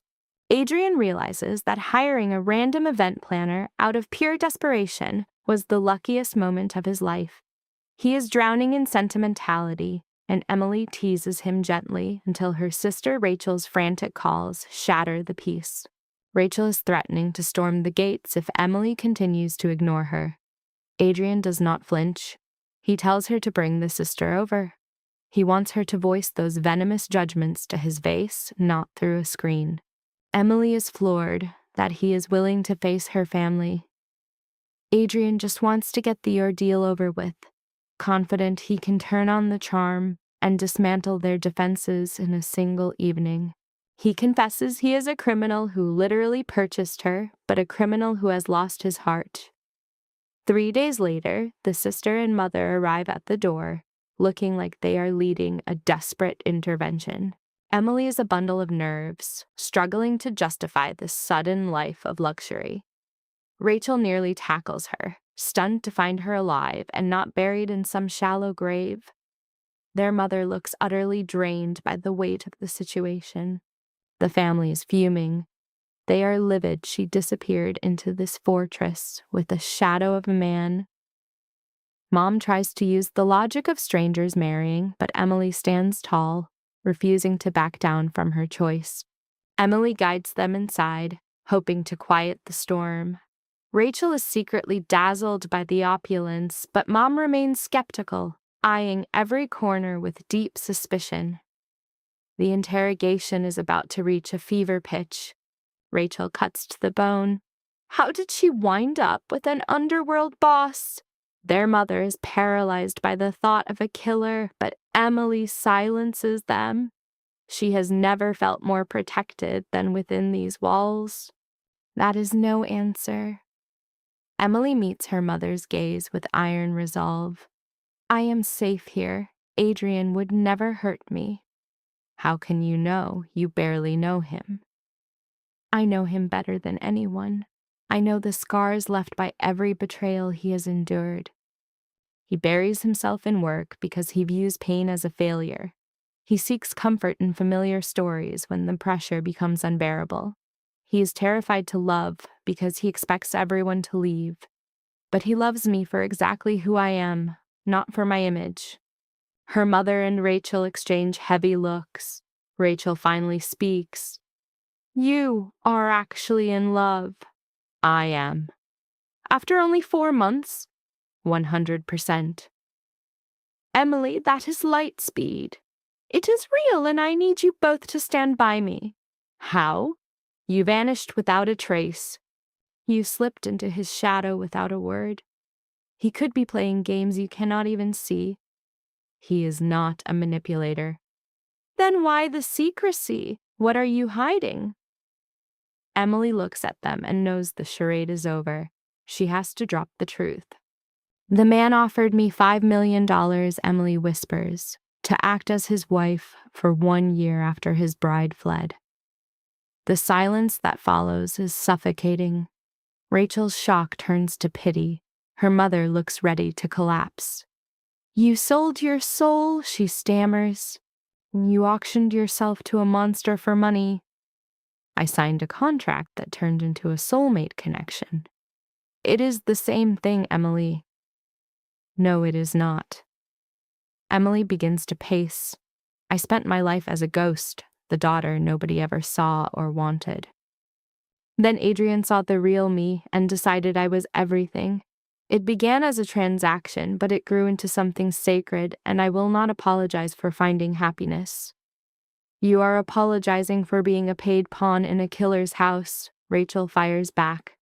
Adrian realizes that hiring a random event planner out of pure desperation was the luckiest moment of his life. He is drowning in sentimentality, and Emily teases him gently until her sister Rachel's frantic calls shatter the peace. Rachel is threatening to storm the gates if Emily continues to ignore her. Adrian does not flinch. He tells her to bring the sister over. He wants her to voice those venomous judgments to his face, not through a screen. Emily is floored that he is willing to face her family. Adrian just wants to get the ordeal over with, confident he can turn on the charm and dismantle their defenses in a single evening. He confesses he is a criminal who literally purchased her, but a criminal who has lost his heart. 3 days later, the sister and mother arrive at the door, looking like they are leading a desperate intervention. Emily is a bundle of nerves, struggling to justify this sudden life of luxury. Rachel nearly tackles her, stunned to find her alive and not buried in some shallow grave. Their mother looks utterly drained by the weight of the situation. The family is fuming. They are livid she disappeared into this fortress with the shadow of a man. Mom tries to use the logic of strangers marrying, but Emily stands tall, refusing to back down from her choice. Emily guides them inside, hoping to quiet the storm. Rachel is secretly dazzled by the opulence, but Mom remains skeptical, eyeing every corner with deep suspicion. The interrogation is about to reach a fever pitch. Rachel cuts to the bone. How did she wind up with an underworld boss? Their mother is paralyzed by the thought of a killer, but Emily silences them. She has never felt more protected than within these walls. That is no answer. Emily meets her mother's gaze with iron resolve. I am safe here. Adrian would never hurt me. How can you know? You barely know him. I know him better than anyone. I know the scars left by every betrayal he has endured. He buries himself in work because he views pain as a failure. He seeks comfort in familiar stories when the pressure becomes unbearable. He is terrified to love because he expects everyone to leave. But he loves me for exactly who I am, not for my image. Her mother and Rachel exchange heavy looks. Rachel finally speaks. You are actually in love. I am. After only 4 months? 100%. Emily, that is light speed. It is real, and I need you both to stand by me. How? You vanished without a trace. You slipped into his shadow without a word. He could be playing games you cannot even see. He is not a manipulator. Then why the secrecy? What are you hiding? Emily looks at them and knows the charade is over. She has to drop the truth. The man offered me $5 million, Emily whispers, to act as his wife for 1 year after his bride fled. The silence that follows is suffocating. Rachel's shock turns to pity. Her mother looks ready to collapse. You sold your soul, she stammers. You auctioned yourself to a monster for money. I signed a contract that turned into a soulmate connection. It is the same thing, Emily. No, it is not. Emily begins to pace. I spent my life as a ghost, the daughter nobody ever saw or wanted. Then Adrian saw the real me and decided I was everything. It began as a transaction, but it grew into something sacred, and I will not apologize for finding happiness. You are apologizing for being a paid pawn in a killer's house, Rachel fires back.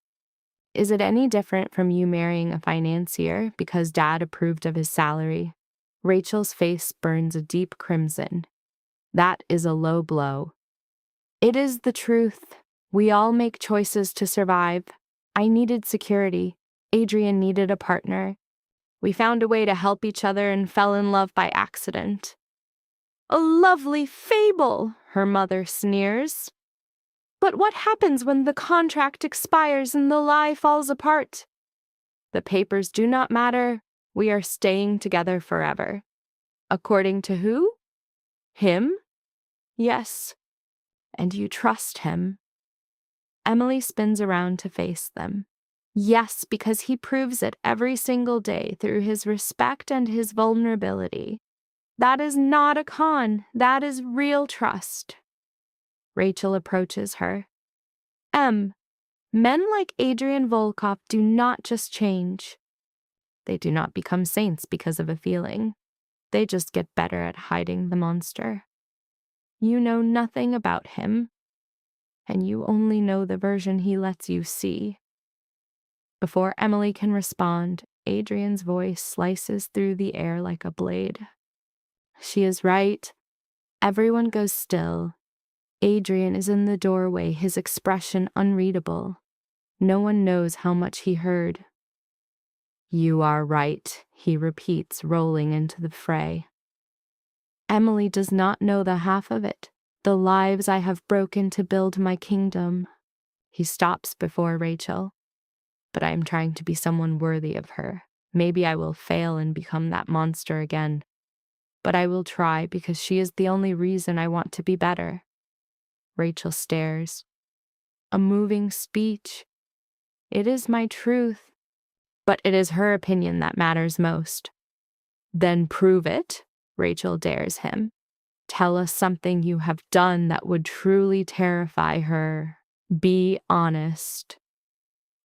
Is it any different from you marrying a financier because Dad approved of his salary? Rachel's face burns a deep crimson. That is a low blow. It is the truth. We all make choices to survive. I needed security. Adrian needed a partner. We found a way to help each other and fell in love by accident. A lovely fable, her mother sneers. But what happens when the contract expires and the lie falls apart? The papers do not matter. We are staying together forever. According to who? Him? Yes. And you trust him. Emily spins around to face them. Yes, because he proves it every single day through his respect and his vulnerability. That is not a con. That is real trust. Rachel approaches her. Men like Adrian Volkov do not just change. They do not become saints because of a feeling. They just get better at hiding the monster. You know nothing about him, and you only know the version he lets you see. Before Emily can respond, Adrian's voice slices through the air like a blade. She is right. Everyone goes still. Adrian is in the doorway, his expression unreadable. No one knows how much he heard. "You are right," he repeats, rolling into the fray. Emily does not know the half of it, the lives I have broken to build my kingdom. He stops before Rachel. But I am trying to be someone worthy of her. Maybe I will fail and become that monster again. But I will try because she is the only reason I want to be better. Rachel stares. A moving speech. It is my truth. But it is her opinion that matters most. Then prove it, Rachel dares him. Tell us something you have done that would truly terrify her. Be honest.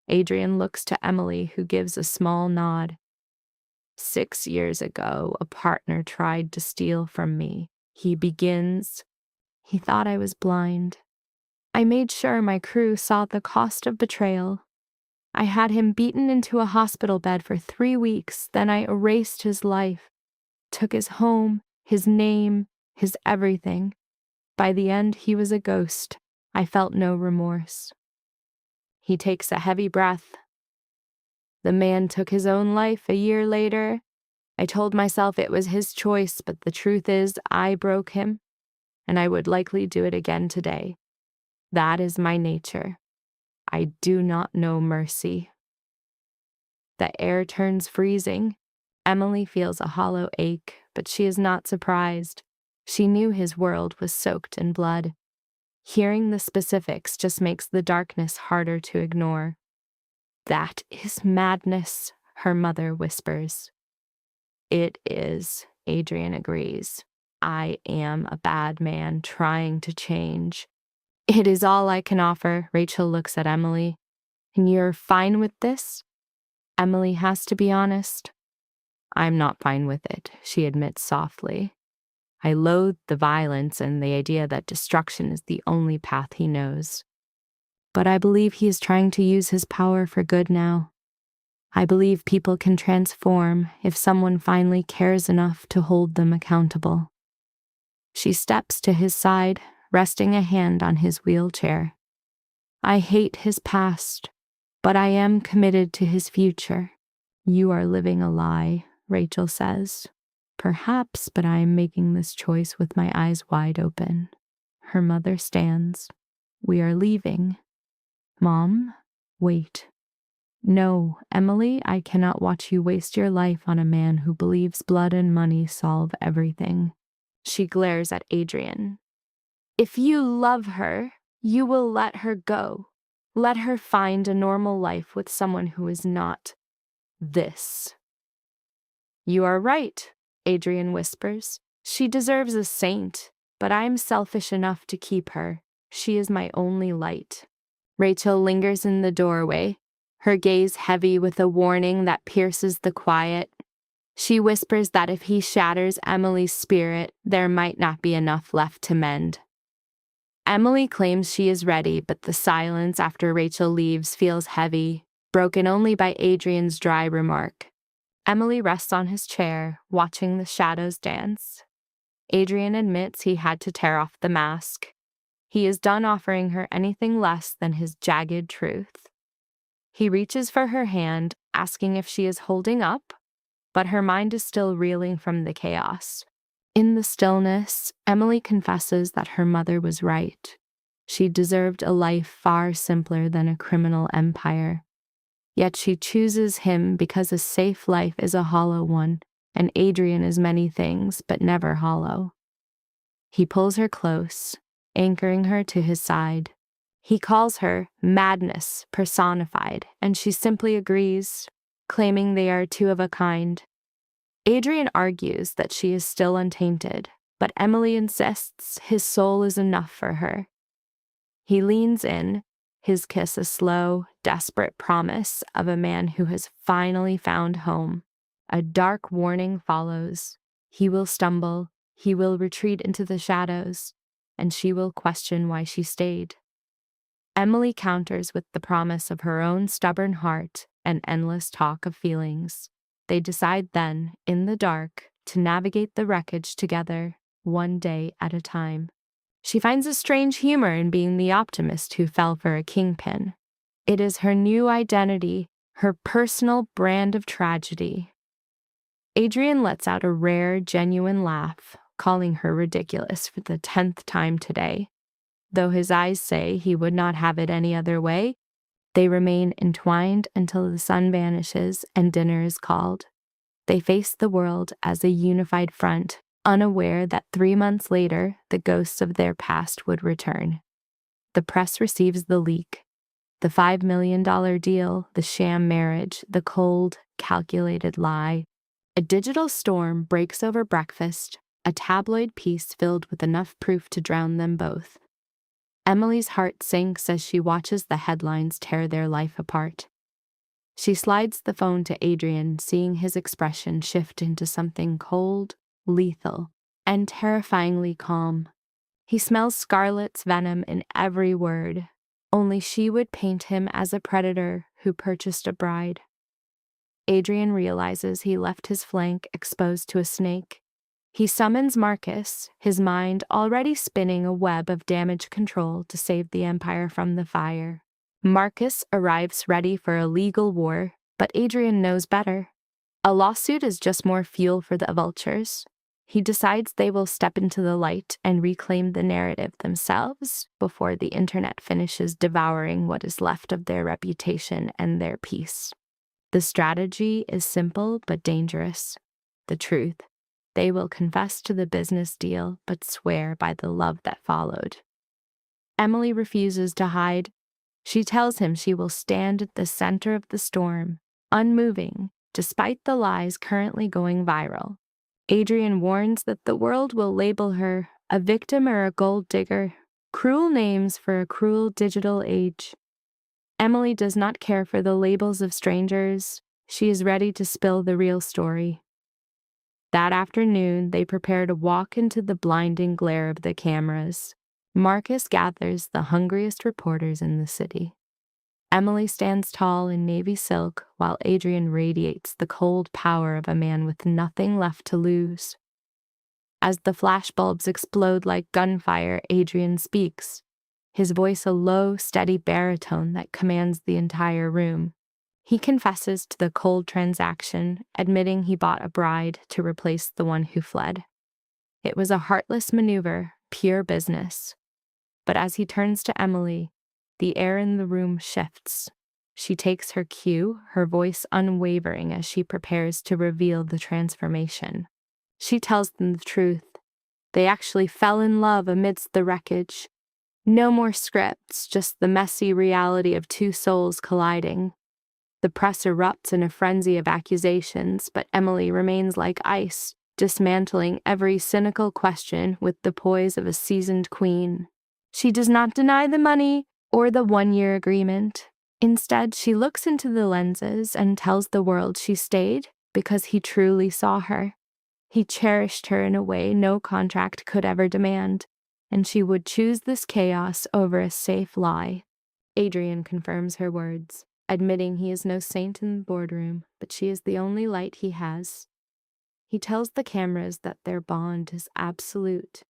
Adrian looks to Emily, who gives a small nod. 6 years ago, a partner tried to steal from me. He begins. He thought I was blind. I made sure my crew saw the cost of betrayal. I had him beaten into a hospital bed for 3 weeks, then I erased his life, took his home, his name, his everything. By the end, he was a ghost. I felt no remorse. He takes a heavy breath. The man took his own life a year later. I told myself it was his choice, but the truth is I broke him, and I would likely do it again today. That is my nature. I do not know mercy. The air turns freezing. Emily feels a hollow ache, but she is not surprised. She knew his world was soaked in blood. Hearing the specifics just makes the darkness harder to ignore. That is madness, her mother whispers. It is, Adrian agrees. I am a bad man trying to change. It is all I can offer, Rachel looks at Emily. And you're fine with this? Emily has to be honest. I'm not fine with it, she admits softly. I loathe the violence and the idea that destruction is the only path he knows. But I believe he is trying to use his power for good now. I believe people can transform if someone finally cares enough to hold them accountable. She steps to his side, resting a hand on his wheelchair. I hate his past, but I am committed to his future. You are living a lie, Rachel says. Perhaps, but I am making this choice with my eyes wide open. Her mother stands. We are leaving. Mom, wait. No, Emily, I cannot watch you waste your life on a man who believes blood and money solve everything. She glares at Adrian. If you love her, you will let her go. Let her find a normal life with someone who is not this. You are right, Adrian whispers. She deserves a saint, but I am selfish enough to keep her. She is my only light. Rachel lingers in the doorway, her gaze heavy with a warning that pierces the quiet. She whispers that if he shatters Emily's spirit, there might not be enough left to mend. Emily claims she is ready, but the silence after Rachel leaves feels heavy, broken only by Adrian's dry remark. Emily rests on his chair, watching the shadows dance. Adrian admits he had to tear off the mask. He is done offering her anything less than his jagged truth. He reaches for her hand, asking if she is holding up, but her mind is still reeling from the chaos. In the stillness, Emily confesses that her mother was right. She deserved a life far simpler than a criminal empire. Yet she chooses him because a safe life is a hollow one, and Adrian is many things, but never hollow. He pulls her close, anchoring her to his side. He calls her madness personified, and she simply agrees, claiming they are two of a kind. Adrian argues that she is still untainted, but Emily insists his soul is enough for her. He leans in, his kiss a slow, desperate promise of a man who has finally found home. A dark warning follows. He will stumble, he will retreat into the shadows, and she will question why she stayed. Emily counters with the promise of her own stubborn heart and endless talk of feelings. They decide then, in the dark, to navigate the wreckage together, one day at a time. She finds a strange humor in being the optimist who fell for a kingpin. It is her new identity, her personal brand of tragedy. Adrian lets out a rare, genuine laugh, calling her ridiculous for the 10th time today. Though his eyes say he would not have it any other way, they remain entwined until the sun vanishes and dinner is called. They face the world as a unified front, unaware that 3 months later, the ghosts of their past would return. The press receives the leak. The $5 million deal, the sham marriage, the cold, calculated lie. A digital storm breaks over breakfast, a tabloid piece filled with enough proof to drown them both. Emily's heart sinks as she watches the headlines tear their life apart. She slides the phone to Adrian, seeing his expression shift into something cold, lethal, and terrifyingly calm. He smells Scarlett's venom in every word. Only she would paint him as a predator who purchased a bride. Adrian realizes he left his flank exposed to a snake. He summons Marcus, his mind already spinning a web of damage control to save the Empire from the fire. Marcus arrives ready for a legal war, but Adrian knows better. A lawsuit is just more fuel for the vultures. He decides they will step into the light and reclaim the narrative themselves before the internet finishes devouring what is left of their reputation and their peace. The strategy is simple but dangerous. The truth. They will confess to the business deal but swear by the love that followed. Emily refuses to hide. She tells him she will stand at the center of the storm, unmoving, despite the lies currently going viral. Adrian warns that the world will label her a victim or a gold digger, cruel names for a cruel digital age. Emily does not care for the labels of strangers. She is ready to spill the real story. That afternoon, they prepare to walk into the blinding glare of the cameras. Marcus gathers the hungriest reporters in the city. Emily stands tall in navy silk while Adrian radiates the cold power of a man with nothing left to lose. As the flashbulbs explode like gunfire, Adrian speaks, his voice a low, steady baritone that commands the entire room. He confesses to the cold transaction, admitting he bought a bride to replace the one who fled. It was a heartless maneuver, pure business. But as he turns to Emily, the air in the room shifts. She takes her cue, her voice unwavering as she prepares to reveal the transformation. She tells them the truth. They actually fell in love amidst the wreckage. No more scripts, just the messy reality of two souls colliding. The press erupts in a frenzy of accusations, but Emily remains like ice, dismantling every cynical question with the poise of a seasoned queen. She does not deny the money or the one-year agreement. Instead, she looks into the lenses and tells the world she stayed because he truly saw her. He cherished her in a way no contract could ever demand, and she would choose this chaos over a safe lie. Adrian confirms her words, admitting he is no saint in the boardroom, but she is the only light he has. He tells the cameras that their bond is absolute.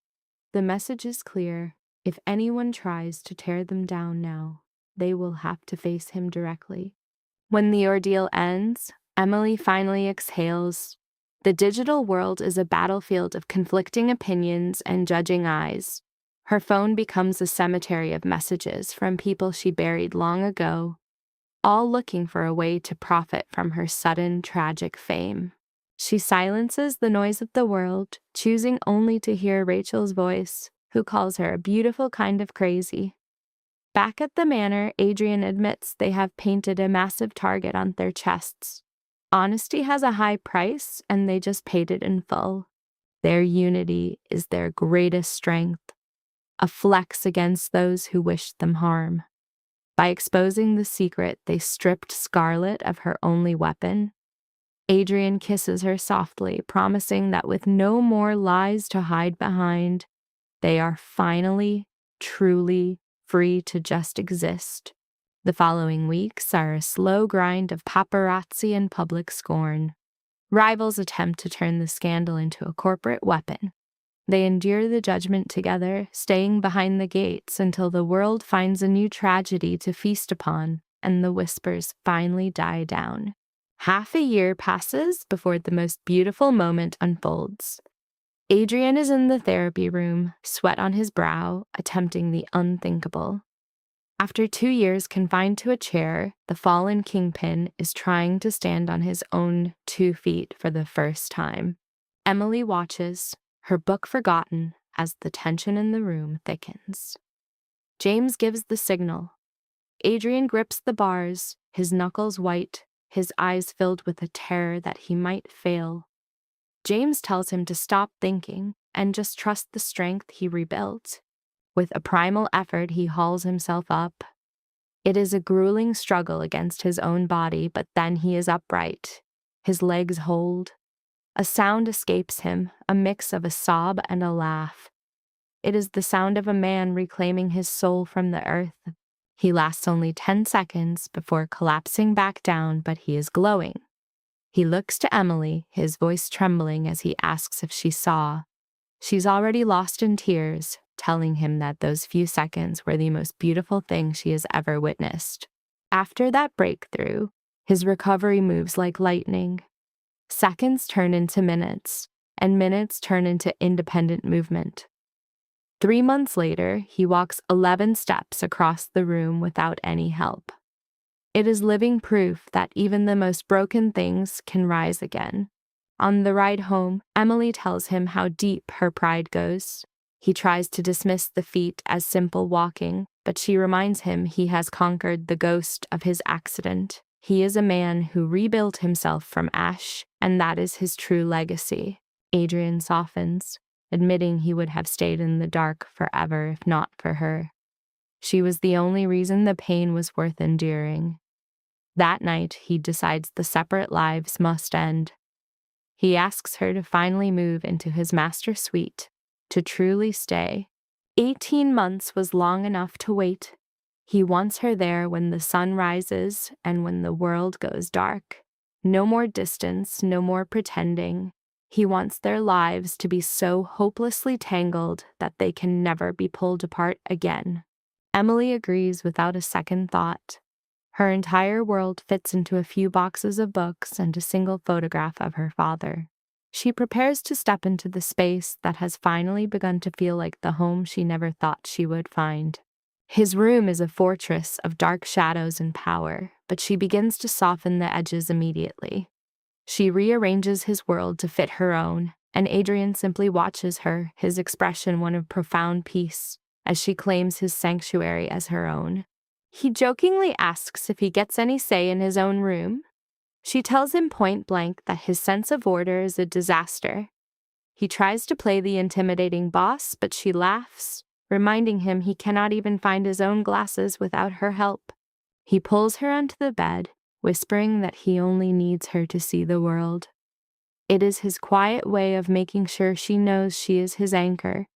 The message is clear. If anyone tries to tear them down now, they will have to face him directly. When the ordeal ends, Emily finally exhales. The digital world is a battlefield of conflicting opinions and judging eyes. Her phone becomes a cemetery of messages from people she buried long ago, all looking for a way to profit from her sudden, tragic fame. She silences the noise of the world, choosing only to hear Rachel's voice, who calls her a beautiful kind of crazy. Back at the manor, Adrian admits they have painted a massive target on their chests. Honesty has a high price, and they just paid it in full. Their unity is their greatest strength, a flex against those who wished them harm. By exposing the secret, they stripped Scarlett of her only weapon. Adrian kisses her softly, promising that with no more lies to hide behind, they are finally, truly free to just exist. The following weeks are a slow grind of paparazzi and public scorn. Rivals attempt to turn the scandal into a corporate weapon. They endure the judgment together, staying behind the gates until the world finds a new tragedy to feast upon and the whispers finally die down. Half a year passes before the most beautiful moment unfolds. Adrian is in the therapy room, sweat on his brow, attempting the unthinkable. After 2 years confined to a chair, the fallen kingpin is trying to stand on his own 2 feet for the first time. Emily watches, her book forgotten, as the tension in the room thickens. James gives the signal. Adrian grips the bars, his knuckles white, his eyes filled with a terror that he might fail. James tells him to stop thinking and just trust the strength he rebuilt. With a primal effort, he hauls himself up. It is a grueling struggle against his own body, but then he is upright. His legs hold. A sound escapes him, a mix of a sob and a laugh. It is the sound of a man reclaiming his soul from the earth. He lasts only 10 seconds before collapsing back down, but he is glowing. He looks to Emily, his voice trembling as he asks if she saw. She's already lost in tears, telling him that those few seconds were the most beautiful thing she has ever witnessed. After that breakthrough, his recovery moves like lightning. Seconds turn into minutes, and minutes turn into independent movement. 3 months later, he walks 11 steps across the room without any help. It is living proof that even the most broken things can rise again. On the ride home, Emily tells him how deep her pride goes. He tries to dismiss the feat as simple walking, but she reminds him he has conquered the ghost of his accident. He is a man who rebuilt himself from ash, and that is his true legacy. Adrian softens, admitting he would have stayed in the dark forever if not for her. She was the only reason the pain was worth enduring. That night, he decides the separate lives must end. He asks her to finally move into his master suite, to truly stay. 18 months was long enough to wait. He wants her there when the sun rises and when the world goes dark. No more distance, no more pretending. He wants their lives to be so hopelessly tangled that they can never be pulled apart again. Emily agrees without a second thought. Her entire world fits into a few boxes of books and a single photograph of her father. She prepares to step into the space that has finally begun to feel like the home she never thought she would find. His room is a fortress of dark shadows and power, but she begins to soften the edges immediately. She rearranges his world to fit her own, and Adrian simply watches her, his expression one of profound peace, as she claims his sanctuary as her own. He jokingly asks if he gets any say in his own room. She tells him point blank that his sense of order is a disaster. He tries to play the intimidating boss, but she laughs, reminding him he cannot even find his own glasses without her help. He pulls her onto the bed, whispering that he only needs her to see the world. It is his quiet way of making sure she knows she is his anchor.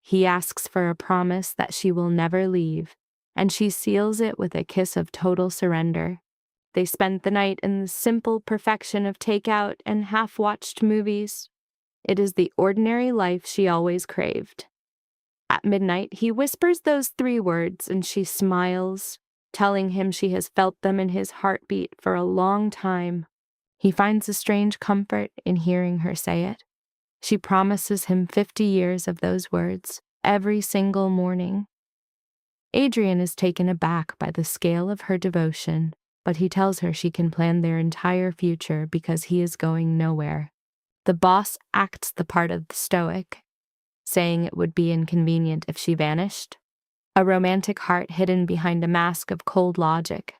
He asks for a promise that she will never leave, and she seals it with a kiss of total surrender. They spend the night in the simple perfection of takeout and half-watched movies. It is the ordinary life she always craved. At midnight, he whispers those 3 words, and she smiles, telling him she has felt them in his heartbeat for a long time. He finds a strange comfort in hearing her say it. She promises him 50 years of those words, every single morning. Adrian is taken aback by the scale of her devotion, but he tells her she can plan their entire future because he is going nowhere. The boss acts the part of the stoic, saying it would be inconvenient if she vanished. A romantic heart hidden behind a mask of cold logic.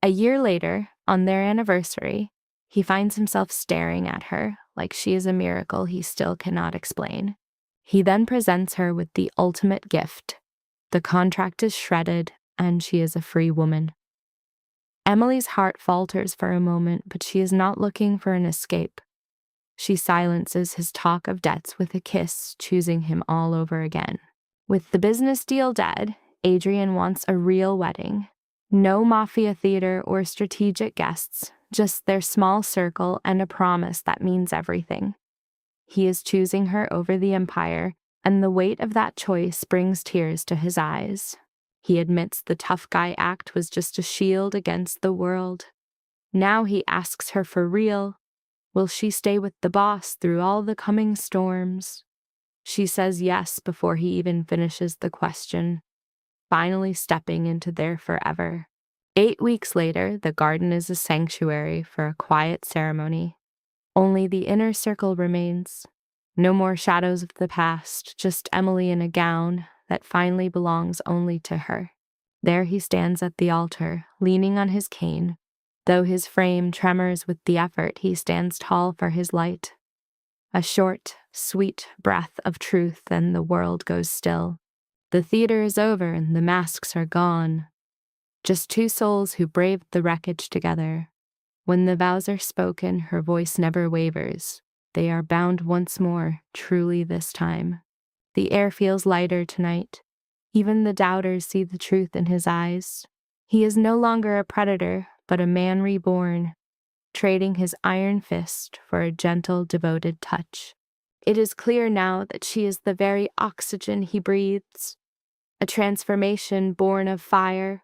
A year later, on their anniversary, he finds himself staring at her like she is a miracle he still cannot explain. He then presents her with the ultimate gift. The contract is shredded, and she is a free woman. Emily's heart falters for a moment, but she is not looking for an escape. She silences his talk of debts with a kiss, choosing him all over again. With the business deal dead, Adrian wants a real wedding. No mafia theater or strategic guests, just their small circle and a promise that means everything. He is choosing her over the Empire, and the weight of that choice brings tears to his eyes. He admits the tough guy act was just a shield against the world. Now he asks her for real. Will she stay with the boss through all the coming storms? She says yes before he even finishes the question, finally stepping into their forever. 8 weeks later, the garden is a sanctuary for a quiet ceremony. Only the inner circle remains. No more shadows of the past, just Emily in a gown that finally belongs only to her. There he stands at the altar, leaning on his cane. Though his frame tremors with the effort, he stands tall for his light. A short, sweet breath of truth, and the world goes still. The theater is over and the masks are gone. Just two souls who braved the wreckage together. When the vows are spoken, her voice never wavers. They are bound once more, truly this time. The air feels lighter tonight. Even the doubters see the truth in his eyes. He is no longer a predator, but a man reborn, trading his iron fist for a gentle, devoted touch. It is clear now that she is the very oxygen he breathes, a transformation born of fire.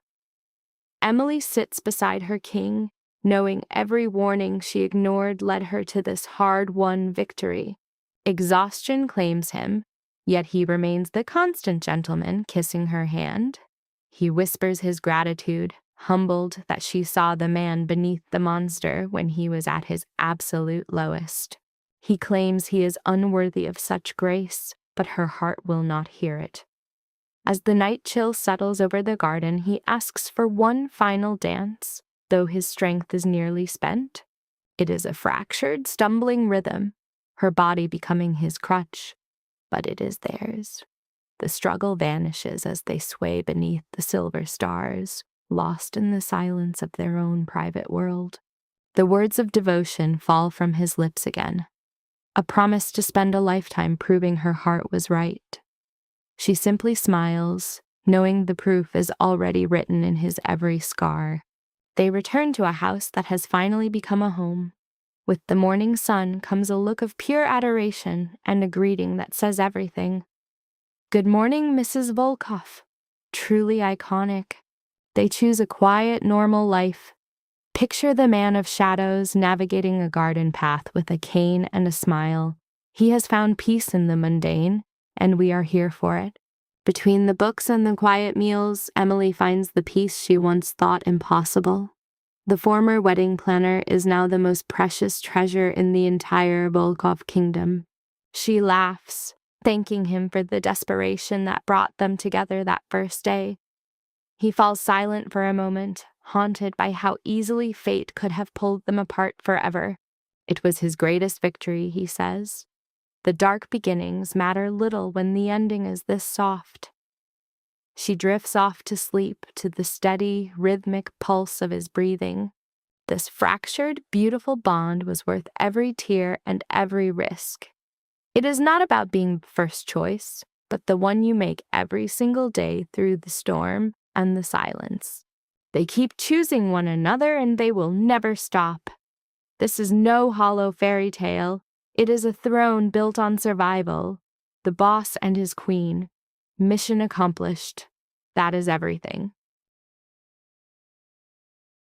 Emily sits beside her king, knowing every warning she ignored led her to this hard-won victory. Exhaustion claims him, yet he remains the constant gentleman, kissing her hand. He whispers his gratitude, humbled that she saw the man beneath the monster when he was at his absolute lowest. He claims he is unworthy of such grace, but her heart will not hear it. As the night chill settles over the garden, he asks for one final dance, though his strength is nearly spent. It is a fractured, stumbling rhythm, her body becoming his crutch, but it is theirs. The struggle vanishes as they sway beneath the silver stars, lost in the silence of their own private world. The words of devotion fall from his lips again, a promise to spend a lifetime proving her heart was right. She simply smiles, knowing the proof is already written in his every scar. They return to a house that has finally become a home. With the morning sun comes a look of pure adoration and a greeting that says everything. "Good morning, Mrs. Volkoff." Truly iconic. They choose a quiet, normal life. Picture the man of shadows navigating a garden path with a cane and a smile. He has found peace in the mundane, and we are here for it. Between the books and the quiet meals, Emily finds the peace she once thought impossible. The former wedding planner is now the most precious treasure in the entire Volkov kingdom. She laughs, thanking him for the desperation that brought them together that first day. He falls silent for a moment, haunted by how easily fate could have pulled them apart forever. It was his greatest victory, he says. The dark beginnings matter little when the ending is this soft. She drifts off to sleep to the steady, rhythmic pulse of his breathing. This fractured, beautiful bond was worth every tear and every risk. It is not about being first choice, but the one you make every single day through the storm and the silence. They keep choosing one another and they will never stop. This is no hollow fairy tale. It is a throne built on survival. The boss and his queen. Mission accomplished. That is everything.